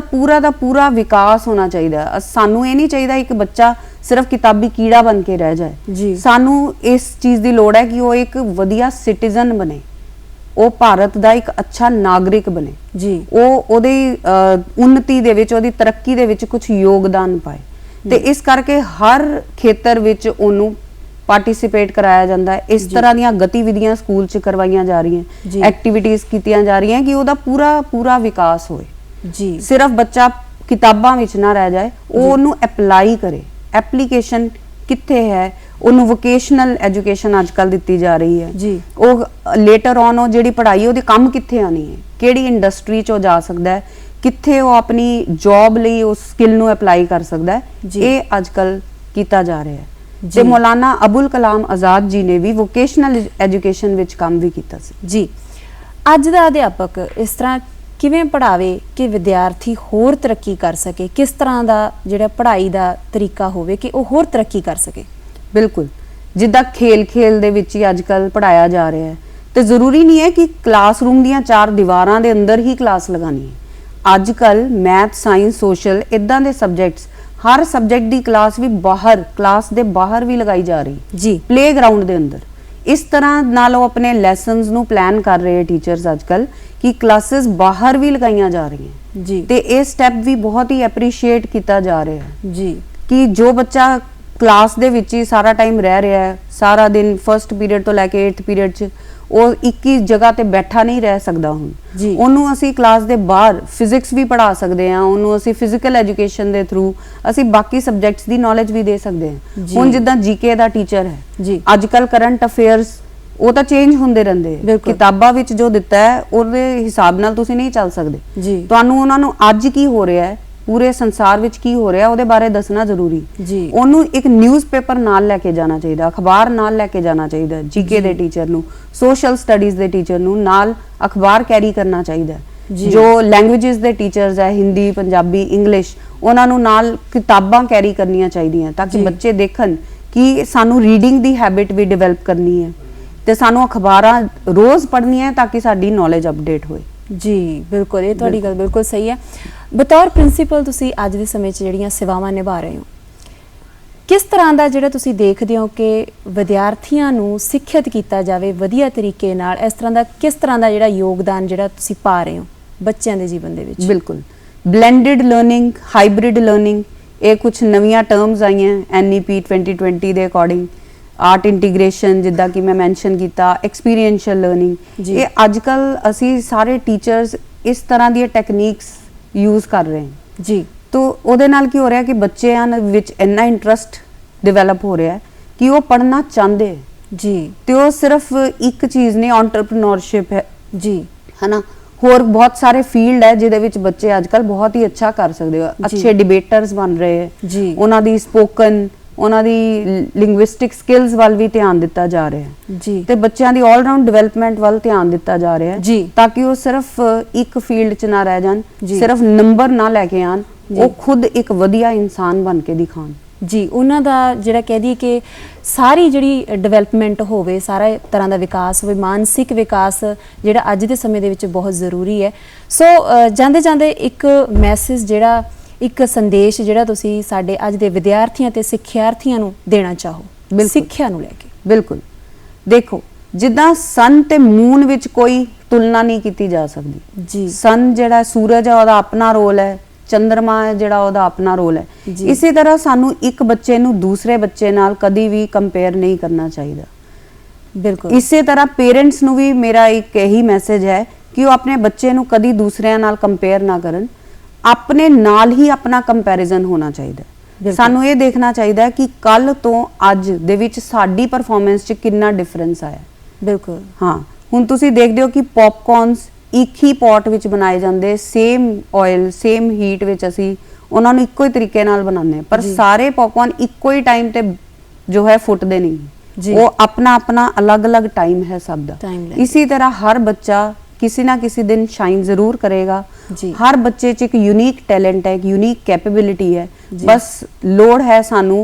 [SPEAKER 2] ਪੂਰਾ ਵਿਕਾਸ ਹੋਣਾ ਚਾਹੀਦਾ। ਸਾਨੂੰ ਇਹ ਨਹੀਂ ਚਾਹੀਦਾ ਇੱਕ ਬੱਚਾ ਸਿਰਫ ਕਿਤਾਬੀ ਕੀੜਾ ਬਣ ਕੇ ਰਹਿ ਜਾਏ। ਸਾਨੂੰ ਇਸ ਚੀਜ਼ ਦੀ ਲੋੜ ਹੈ ਕਿ ਉਹ ਇੱਕ ਵਧੀਆ ਸਿਟੀਜ਼ਨ ਬਣੇ, ਉਹ ਭਾਰਤ ਦਾ ਇੱਕ ਅੱਛਾ ਨਾਗਰਿਕ ਬਣੇ ਜੀ, ਉਹ ਉਹਦੀ ਉન્નਤੀ ਦੇ ਵਿੱਚ, ਉਹਦੀ ਤਰੱਕੀ ਦੇ ਵਿੱਚ ਕੁਝ ਯੋਗਦਾਨ ਪਾਏ। ਤੇ ਇਸ ਕਰਕੇ ਹਰ ਖੇਤਰ ਵਿੱਚ ਉਹਨੂੰ ਪਾਰਟਿਸਿਪੇਟ ਕਰਾਇਆ ਜਾਂਦਾ ਹੈ। ਇਸ ਤਰ੍ਹਾਂ ਦੀਆਂ ਗਤੀਵਿਧੀਆਂ ਸਕੂਲ 'ਚ ਕਰਵਾਈਆਂ ਜਾ ਰਹੀਆਂ, ਐਕਟੀਵਿਟੀਜ਼ ਕੀਤੀਆਂ ਜਾ ਰਹੀਆਂ ਕਿ ਉਹਦਾ ਪੂਰਾ ਵਿਕਾਸ ਹੋਏ ਜੀ। ਸਿਰਫ ਬੱਚਾ ਕਿਤਾਬਾਂ ਵਿੱਚ ਨਾ ਰਹਿ ਜਾਏ, ਉਹ ਉਹਨੂੰ ਅਪਲਾਈ ਕਰੇ। ਐਪਲੀਕੇਸ਼ਨ ਕਿੱਥੇ ਹੈ, ਉਹਨੂੰ ਵੋਕੇਸ਼ਨਲ ਐਜੂਕੇਸ਼ਨ ਅੱਜ ਕੱਲ ਦਿੱਤੀ ਜਾ ਰਹੀ ਹੈ ਜੀ। ਉਹ ਲੇਟਰ ਔਨ ਉਹ ਜਿਹੜੀ ਪੜ੍ਹਾਈ ਉਹਦੇ ਕੰਮ ਕਿੱਥੇ ਆਣੀ ਹੈ, ਕਿਹੜੀ ਇੰਡਸਟਰੀ 'ਚ ਉਹ ਜਾ ਸਕਦਾ ਹੈ, ਕਿੱਥੇ ਉਹ ਆਪਣੀ ਜੌਬ ਲਈ ਉਸ ਸਕਿੱਲ ਨੂੰ ਅਪਲਾਈ ਕਰ ਸਕਦਾ ਹੈ, ਇਹ ਅੱਜ ਕੱਲ ਕੀਤਾ ਜਾ ਰਿਹਾ ਹੈ। ਤੇ ਮੌਲਾਨਾ ਅਬੁਲ ਕਲਾਮ ਆਜ਼ਾਦ ਜੀ ਨੇ ਵੀ ਵੋਕੇਸ਼ਨਲ ਐਜੂਕੇਸ਼ਨ ਵਿੱਚ ਕੰਮ ਵੀ ਕੀਤਾ ਸੀ ਜੀ।
[SPEAKER 1] ਅੱਜ ਦਾ ਅਧਿਆਪਕ ਇਸ ਤਰ੍ਹਾਂ ਕਿਵੇਂ ਪੜ੍ਹਾਵੇ ਕਿ ਵਿਦਿਆਰਥੀ ਹੋਰ ਤਰੱਕੀ ਕਰ ਸਕੇ? ਕਿਸ ਤਰ੍ਹਾਂ ਦਾ ਜਿਹੜਾ ਪੜ੍ਹਾਈ ਦਾ ਤਰੀਕਾ ਹੋਵੇ ਕਿ ਉਹ ਹੋਰ ਤਰੱਕੀ ਕਰ ਸਕੇ?
[SPEAKER 2] ਬਿਲਕੁਲ, ਜਿੱਦਾਂ ਖੇਲ ਦੇ ਵਿੱਚ ਹੀ ਅੱਜ ਕੱਲ ਪੜ੍ਹਾਇਆ ਜਾ ਰਿਹਾ ਹੈ, ਤੇ ਜ਼ਰੂਰੀ ਨਹੀਂ ਹੈ ਕਿ ਕਲਾਸਰੂਮ ਦੀਆਂ 4 ਦੀਵਾਰਾਂ ਦੇ ਅੰਦਰ ਹੀ ਕਲਾਸ ਲਗਾਣੀ ਹੈ। ਅੱਜ ਕੱਲ ਮੈਥ, ਸਾਇੰਸ, ਸੋਸ਼ਲ ਇਦਾਂ ਦੇ ਸਬਜੈਕਟਸ, ਹਰ ਸਬਜੈਕਟ ਦੀ ਕਲਾਸ ਵੀ ਬਾਹਰ, ਕਲਾਸ ਦੇ ਬਾਹਰ ਵੀ ਲਗਾਈ ਜਾ ਰਹੀ ਜੀ, ਪਲੇਗਰਾਉਂਡ ਦੇ ਅੰਦਰ। ਇਸ ਤਰ੍ਹਾਂ ਨਾਲ ਉਹ ਆਪਣੇ ਲੈਸਨਸ ਨੂੰ ਪਲਾਨ ਕਰ ਰਹੇ ਟੀਚਰਸ ਅੱਜ ਕੱਲ ਕਿ ਕਲਾਸਿਸ ਬਾਹਰ ਵੀ ਲਗਾਈਆਂ ਜਾ ਰਹੀਆਂ ਜੀ। ਤੇ ਇਹ ਸਟੈਪ ਵੀ ਬਹੁਤ ਹੀ ਐਪਰੀਸ਼ੀਏਟ ਕੀਤਾ ਜਾ ਰਿਹਾ ਹੈ ਜੀ, ਕਿ ਜੋ ਬੱਚਾ ਕਲਾਸ ਦੇ ਵਿੱਚ ਹੀ ਸਾਰਾ ਟਾਈਮ ਰਹਿ ਰਿਹਾ ਹੈ, ਸਾਰਾ ਦਿਨ ਫਸਟ ਪੀਰੀਅਡ ਤੋਂ ਲੈ ਕੇ 8th ਪੀਰੀਅਡ 'ਚ ਉਹ ਇੱਕ ਹੀ ਜਗ੍ਹਾ ਤੇ ਬੈਠਾ ਨਹੀਂ ਰਹਿ ਸਕਦਾ। ਹੁਣ ਉਹਨੂੰ ਅਸੀਂ ਕਲਾਸ ਦੇ ਬਾਹਰ ਫਿਜ਼ਿਕਸ ਵੀ ਪੜ੍ਹਾ ਸਕਦੇ ਹਾਂ, ਉਹਨੂੰ ਅਸੀਂ ਫਿਜ਼ੀਕਲ ਐਜੂਕੇਸ਼ਨ ਦੇ ਥਰੂ ਅਸੀਂ ਬਾਕੀ ਸਬਜੈਕਟਸ ਦੀ ਨੌਲੇਜ ਵੀ ਦੇ ਸਕਦੇ ਹਾਂ। ਹੁਣ ਜਿੱਦਾਂ GK ਦਾ ਟੀਚਰ ਹੈ, ਅੱਜ ਕੱਲ ਕਰੰਟ ਅਫੇਅਰਸ ਉਹ ਤਾਂ ਚੇਂਜ ਹੁੰਦੇ ਰਹਿੰਦੇ, ਕਿਤਾਬਾਂ ਵਿੱਚ ਜੋ ਦਿੱਤਾ ਹੈ ਉਹਦੇ ਹਿਸਾਬ ਨਾਲ ਤੁਸੀਂ ਨਹੀਂ ਚੱਲ ਸਕਦੇ। ਤੁਹਾਨੂੰ ਉਹਨਾਂ ਨੂੰ ਅੱਜ ਕੀ ਹੋ ਰਿਹਾ ਹੈ, ਪੂਰੇ ਸੰਸਾਰ ਵਿੱਚ ਕੀ ਹੋ ਰਿਹਾ ਉਹਦੇ ਬਾਰੇ ਦੱਸਣਾ ਜ਼ਰੂਰੀ ਜੀ। ਉਹਨੂੰ ਇੱਕ ਨਿਊਜ਼ਪੇਪਰ ਨਾਲ ਲੈ ਕੇ ਜਾਣਾ ਚਾਹੀਦਾ, ਅਖਬਾਰ ਨਾਲ ਲੈ ਕੇ ਜਾਣਾ ਚਾਹੀਦਾ। GK ਦੇ ਟੀਚਰ ਨੂੰ, ਸੋਸ਼ਲ ਸਟੱਡੀਜ਼ ਦੇ ਟੀਚਰ ਨੂੰ ਨਾਲ ਅਖਬਾਰ ਕੈਰੀ ਕਰਨਾ ਚਾਹੀਦਾ। ਜੋ ਲੈਂਗੁਏजेस ਦੇ ਟੀਚਰਸ ਹੈ, ਹਿੰਦੀ, ਪੰਜਾਬੀ, ਇੰਗਲਿਸ਼, ਉਹਨਾਂ ਨੂੰ ਨਾਲ ਕਿਤਾਬਾਂ ਕੈਰੀ ਕਰਨੀਆਂ ਚਾਹੀਦੀਆਂ ਤਾਂ ਕਿ ਬੱਚੇ ਦੇਖਣ ਕਿ ਸਾਨੂੰ ਰੀਡਿੰਗ ਦੀ ਹੈਬਿਟ ਵੀ ਡਿਵੈਲਪ ਕਰਨੀ ਹੈ ਤੇ ਸਾਨੂੰ ਅਖਬਾਰਾਂ ਰੋਜ਼ ਪੜ੍ਹਨੀਆਂ ਤਾਂ ਕਿ ਸਾਡੀ ਨੌਲੇਜ ਅਪਡੇਟ ਹੋਏ
[SPEAKER 1] ਜੀ। ਬਿਲਕੁਲ, ਇਹ ਤੁਹਾਡੀ ਗੱਲ ਬਿਲਕੁਲ ਸਹੀ ਹੈ। ਬਤੌਰ ਪ੍ਰਿੰਸੀਪਲ ਤੁਸੀਂ ਅੱਜ ਦੇ ਸਮੇਂ 'ਚ ਜਿਹੜੀਆਂ ਸੇਵਾਵਾਂ ਨਿਭਾ ਰਹੇ ਹੋ, ਕਿਸ ਤਰ੍ਹਾਂ ਦਾ ਜਿਹੜਾ ਤੁਸੀਂ ਦੇਖਦੇ ਹੋ ਕਿ ਵਿਦਿਆਰਥੀਆਂ ਨੂੰ ਸਿੱਖਿਅਤ ਕੀਤਾ ਜਾਵੇ ਵਧੀਆ ਤਰੀਕੇ ਨਾਲ? ਇਸ ਤਰ੍ਹਾਂ ਦਾ ਕਿਸ ਤਰ੍ਹਾਂ ਦਾ ਜਿਹੜਾ ਯੋਗਦਾਨ ਜਿਹੜਾ ਤੁਸੀਂ ਪਾ ਰਹੇ ਹੋ ਬੱਚਿਆਂ ਦੇ ਜੀਵਨ ਦੇ ਵਿੱਚ?
[SPEAKER 2] ਬਿਲਕੁਲ, ਬਲੈਂਡਡ ਲਰਨਿੰਗ, ਹਾਈਬ੍ਰਿਡ ਲਰਨਿੰਗ, ਇਹ ਕੁਝ ਨਵੀਆਂ ਟਰਮਸ ਆਈਆਂ NEP 2020 ਦੇ ਅਕੋਰਡਿੰਗ। ਆਰਟ ਇੰਟੀਗ੍ਰੇਸ਼ਨ ਜਿੱਦਾਂ ਕਿ ਮੈਂ ਮੈਂਸ਼ਨ ਕੀਤਾ, ਐਕਸਪੀਰੀਐਂਸ਼ੀਅਲ ਲਰਨਿੰਗ, ਇਹ ਅੱਜ ਕੱਲ ਅਸੀਂ ਸਾਰੇ ਟੀਚਰਸ ਇਸ ਤਰ੍ਹਾਂ ਦੀਆਂ ਟੈਕਨੀਕਸ ਯੂਜ਼ ਕਰ ਰਹੇ ਹਾਂ ਜੀ। ਤੋ ਉਹਦੇ ਨਾਲ ਕੀ ਹੋ ਰਿਹਾ ਕਿ ਬੱਚਿਆਂ ਵਿੱਚ ਇੰਨਾ ਇੰਟਰਸਟ ਡਿਵੈਲਪ ਹੋ ਰਿਹਾ ਹੈ ਕਿ ਉਹ ਪੜ੍ਹਨਾ ਚਾਹੁੰਦੇ ਜੀ। ਤੇ ਉਹ ਸਿਰਫ ਇੱਕ ਚੀਜ਼ ਨਹੀਂ, ਐਂਟਰਪ੍ਰੀਨਿਓਰਸ਼ਿਪ ਹੈ ਜੀ, ਹਨਾ। ਹੋਰ ਬਹੁਤ ਸਾਰੇ ਫੀਲਡ ਹੈ ਜਿਹਦੇ ਵਿੱਚ ਬੱਚੇ ਅੱਜ ਕੱਲ ਬਹੁਤ ਹੀ ਅੱਛਾ ਕਰ ਸਕਦੇ ਹੋ, ਅੱਛੇ ਡਿਬੇਟਰਸ ਬਣ ਰਹੇ ਹੈ ਜੀ। ਉਹਨਾਂ ਦੀ ਸਪੋਕਨ, ਉਹਨਾਂ ਦੀ ਲਿੰਗੁਇਸਟਿਕ ਸਕਿੱਲਸ ਵੱਲ ਵੀ ਧਿਆਨ ਦਿੱਤਾ ਜਾ ਰਿਹਾ ਹੈ ਜੀ। ਤੇ ਬੱਚਿਆਂ ਦੀ ਆਲ ਰਾਊਂਡ ਡਿਵੈਲਪਮੈਂਟ ਵੱਲ ਧਿਆਨ ਦਿੱਤਾ ਜਾ ਰਿਹਾ ਹੈ ਜੀ, ਤਾਂ ਕਿ ਉਹ ਸਿਰਫ ਇੱਕ ਫੀਲਡ 'ਚ ਨਾ ਰਹਿ ਜਾਣ, ਸਿਰਫ ਨੰਬਰ ਨਾ ਲੈ ਕੇ ਆਣ, ਉਹ ਖੁਦ ਇੱਕ ਵਧੀਆ ਇਨਸਾਨ ਬਣ ਕੇ ਦਿਖਾਣ
[SPEAKER 1] ਜੀ। ਉਹਨਾਂ ਦਾ ਜਿਹੜਾ ਕਹਿ ਦਈਏ ਕਿ ਸਾਰੀ ਜਿਹੜੀ ਡਿਵੈਲਪਮੈਂਟ ਹੋਵੇ, ਸਾਰਾ ਤਰ੍ਹਾਂ ਦਾ ਵਿਕਾਸ ਹੋਵੇ, ਮਾਨਸਿਕ ਵਿਕਾਸ ਜਿਹੜਾ ਅੱਜ ਦੇ ਸਮੇਂ ਦੇ ਵਿੱਚ ਬਹੁਤ ਜ਼ਰੂਰੀ ਹੈ। ਸੋ ਜਾਂਦੇ ਜਾਂਦੇ ਇੱਕ ਮੈਸੇਜ, ਜਿਹੜਾ ਇੱਕ ਸੰਦੇਸ਼ ਜਿਹੜਾ ਤੁਸੀਂ ਸਾਡੇ ਅੱਜ ਦੇ ਵਿਦਿਆਰਥੀਆਂ ਤੇ ਸਿੱਖਿਆਰਥੀਆਂ ਨੂੰ ਦੇਣਾ ਚਾਹੋ ਸਿੱਖਿਆ ਨੂੰ ਲੈ ਕੇ?
[SPEAKER 2] ਬਿਲਕੁਲ, ਦੇਖੋ, ਜਿੱਦਾਂ ਸਨ ਤੇ ਮੂਨ ਵਿੱਚ ਕੋਈ ਤੁਲਨਾ ਨਹੀਂ ਕੀਤੀ ਜਾ ਸਕਦੀ ਜੀ। ਸਨ ਜਿਹੜਾ ਸੂਰਜ ਹੈ ਉਹਦਾ ਆਪਣਾ ਰੋਲ ਹੈ, ਚੰਦਰਮਾ ਹੈ ਜਿਹੜਾ ਉਹਦਾ ਆਪਣਾ ਰੋਲ ਹੈ। ਇਸੇ ਤਰ੍ਹਾਂ ਸਾਨੂੰ ਇੱਕ ਬੱਚੇ ਨੂੰ ਦੂਸਰੇ ਬੱਚੇ ਨਾਲ ਕਦੀ ਵੀ ਕੰਪੇਅਰ ਨਹੀਂ ਕਰਨਾ ਚਾਹੀਦਾ। ਬਿਲਕੁਲ, ਇਸੇ ਤਰ੍ਹਾਂ ਪੇਰੈਂਟਸ ਨੂੰ ਵੀ ਮੇਰਾ ਇੱਕ ਇਹੀ ਮੈਸੇਜ ਹੈ ਕਿ ਉਹ ਆਪਣੇ ਬੱਚੇ ਨੂੰ ਕਦੀ ਦੂਸਰਿਆਂ ਨਾਲ ਕੰਪੇਅਰ ਨਾ ਕਰਨ, ਆਪਣੇ ਨਾਲ ਹੀ ਆਪਣਾ ਕੰਪੈਰੀਜ਼ਨ ਹੋਣਾ ਚਾਹੀਦਾ ਹੈ। ਸਾਨੂੰ ਇਹ ਦੇਖਣਾ ਚਾਹੀਦਾ ਹੈ ਕਿ ਕੱਲ ਤੋਂ ਅੱਜ ਦੇ ਵਿੱਚ ਸਾਡੀ ਪਰਫਾਰਮੈਂਸ 'ਚ ਕਿੰਨਾ ਡਿਫਰੈਂਸ ਆਇਆ।
[SPEAKER 1] ਬਿਲਕੁਲ
[SPEAKER 2] ਹਾਂ, ਹੁਣ ਤੁਸੀਂ ਦੇਖਦੇ ਹੋ ਕਿ ਪੌਪਕੌਰਨਸ ਇੱਕ ਹੀ ਪੋਟ ਵਿੱਚ ਬਣਾਏ ਜਾਂਦੇ, ਸੇਮ ਆਇਲ ਸੇਮ ਹੀਟ ਵਿੱਚ ਅਸੀਂ ਉਹਨਾਂ ਨੂੰ ਇੱਕੋ ਹੀ ਤਰੀਕੇ ਨਾਲ ਬਣਾਉਂਦੇ ਹਾਂ, ਪਰ ਸਾਰੇ ਪੌਪਕੌਰਨ ਇੱਕੋ ਹੀ ਟਾਈਮ ਤੇ ਜੋ ਹੈ ਫੁੱਟਦੇ ਨਹੀਂ। ਉਹ ਆਪਣਾ ਆਪਣਾ ਅਲੱਗ-ਅਲੱਗ ਟਾਈਮ ਹੈ ਸਭ ਦਾ। ਇसी तरह हर बच्चा किसी ना किसी दिन शाइन जरूर करेगा। हर बच्चे च एक यूनिक टैलेंट है, एक यूनिक कैपेबिलिटी है, बस लोड़ है सानू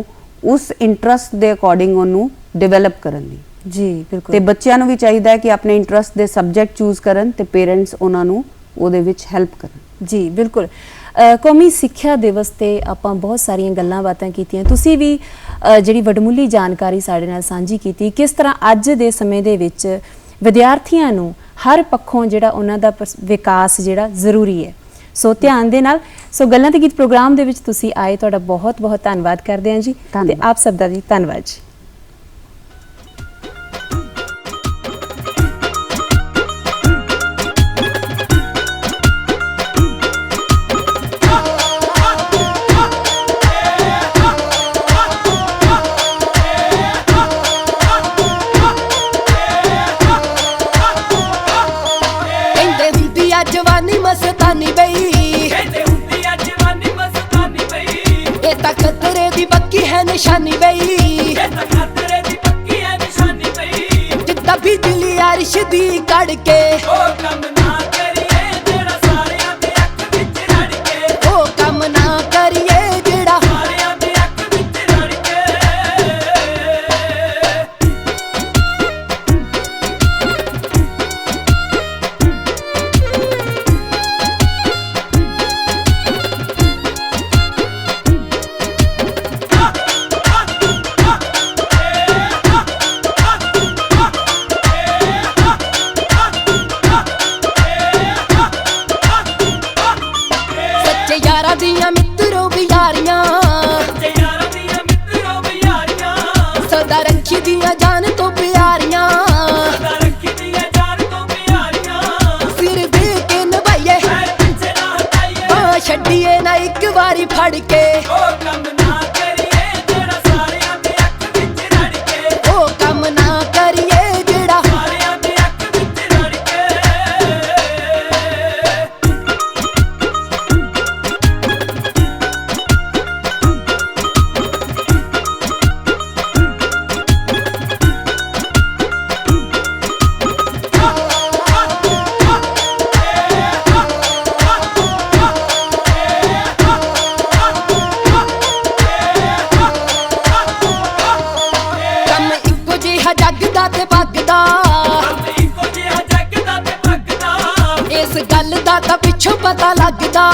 [SPEAKER 2] उस इंटरस्ट दे अकॉर्डिंग ਉਹਨੂੰ ਡਿਵੈਲਪ ਕਰਨ ਦੀ।
[SPEAKER 1] ਜੀ ਬਿਲਕੁਲ।
[SPEAKER 2] ਤੇ ਬੱਚਿਆਂ ਨੂੰ ਵੀ ਚਾਹੀਦਾ ਹੈ ਕਿ ਆਪਣੇ ਇੰਟਰਸਟ ਦੇ ਸਬਜੈਕਟ ਚੂਜ਼ ਕਰਨ ਤੇ ਪੇਰੈਂਟਸ ਉਹਨਾਂ ਨੂੰ ਉਹਦੇ ਵਿੱਚ ਹੈਲਪ ਕਰਨ।
[SPEAKER 1] ਜੀ ਬਿਲਕੁਲ। ਕੌਮੀ ਸਿੱਖਿਆ ਦਿਵਸ ਤੇ ਆਪਾਂ ਬਹੁਤ ਸਾਰੀਆਂ ਗੱਲਾਂ ਬਾਤਾਂ ਕੀਤੀਆਂ, ਤੁਸੀਂ ਵੀ ਜਿਹੜੀ ਵਡਮੁੱਲੀ ਜਾਣਕਾਰੀ ਸਾਡੇ ਨਾਲ ਸਾਂਝੀ ਕੀਤੀ, ਕਿਸ ਤਰ੍ਹਾਂ ਅੱਜ ਦੇ ਸਮੇਂ ਦੇ ਵਿੱਚ ਵਿਦਿਆਰਥੀਆਂ ਨੂੰ ਹਰ ਪੱਖੋਂ ਜਿਹੜਾ ਉਹਨਾਂ ਦਾ ਵਿਕਾਸ ਜਿਹੜਾ ਜ਼ਰੂਰੀ ਹੈ। ਸੋ ਧਿਆਨ ਦੇ ਨਾਲ ਗੱਲਾਂ ਤੇ ਗੀਤ ਪ੍ਰੋਗਰਾਮ ਦੇ ਵਿੱਚ ਤੁਸੀਂ ਆਏ, ਤੁਹਾਡਾ ਬਹੁਤ ਬਹੁਤ ਧੰਨਵਾਦ ਕਰਦੇ ਹਾਂ ਜੀ, ਤੇ ਆਪ ਸਭ ਦਾ ਵੀ ਧੰਨਵਾਦ ਜੀ।
[SPEAKER 4] जवानी मस्तानी बई, कहते हुंदी आ जवानी मस्तानी बई, ये ता खतरे दी पक्की है निशानी बई, ये ता खतरे दी पक्की है निशानी बई। जिद्दां बिजली अर्श दी कड़ के ओ कम ना करिए जेड़ा सारियां दे अख विच रड़ के, ओ कम ना करिए जेड़ा सारियां दे अख विच रड़ के। यारा दियां मित्रों भी यारियां, यारा दियां मित्रों भी यारियां, सदा रखी दियां जान तो प्यारियां, सदा रखी दियां जान तो प्यारियां। सिर दे के नभाइए पीछे ना हटाइए, बां छड्डिए ना एक बारी फड़ के, ओ कम ना करिए जेड़ा सारियां दे अख विच रड़ के, ओ कम ना करिए जेड़ा सारियां दे अख विच रड़ के। जगदा ते भगदा, इस गल दा तां पिछों पता लगदा।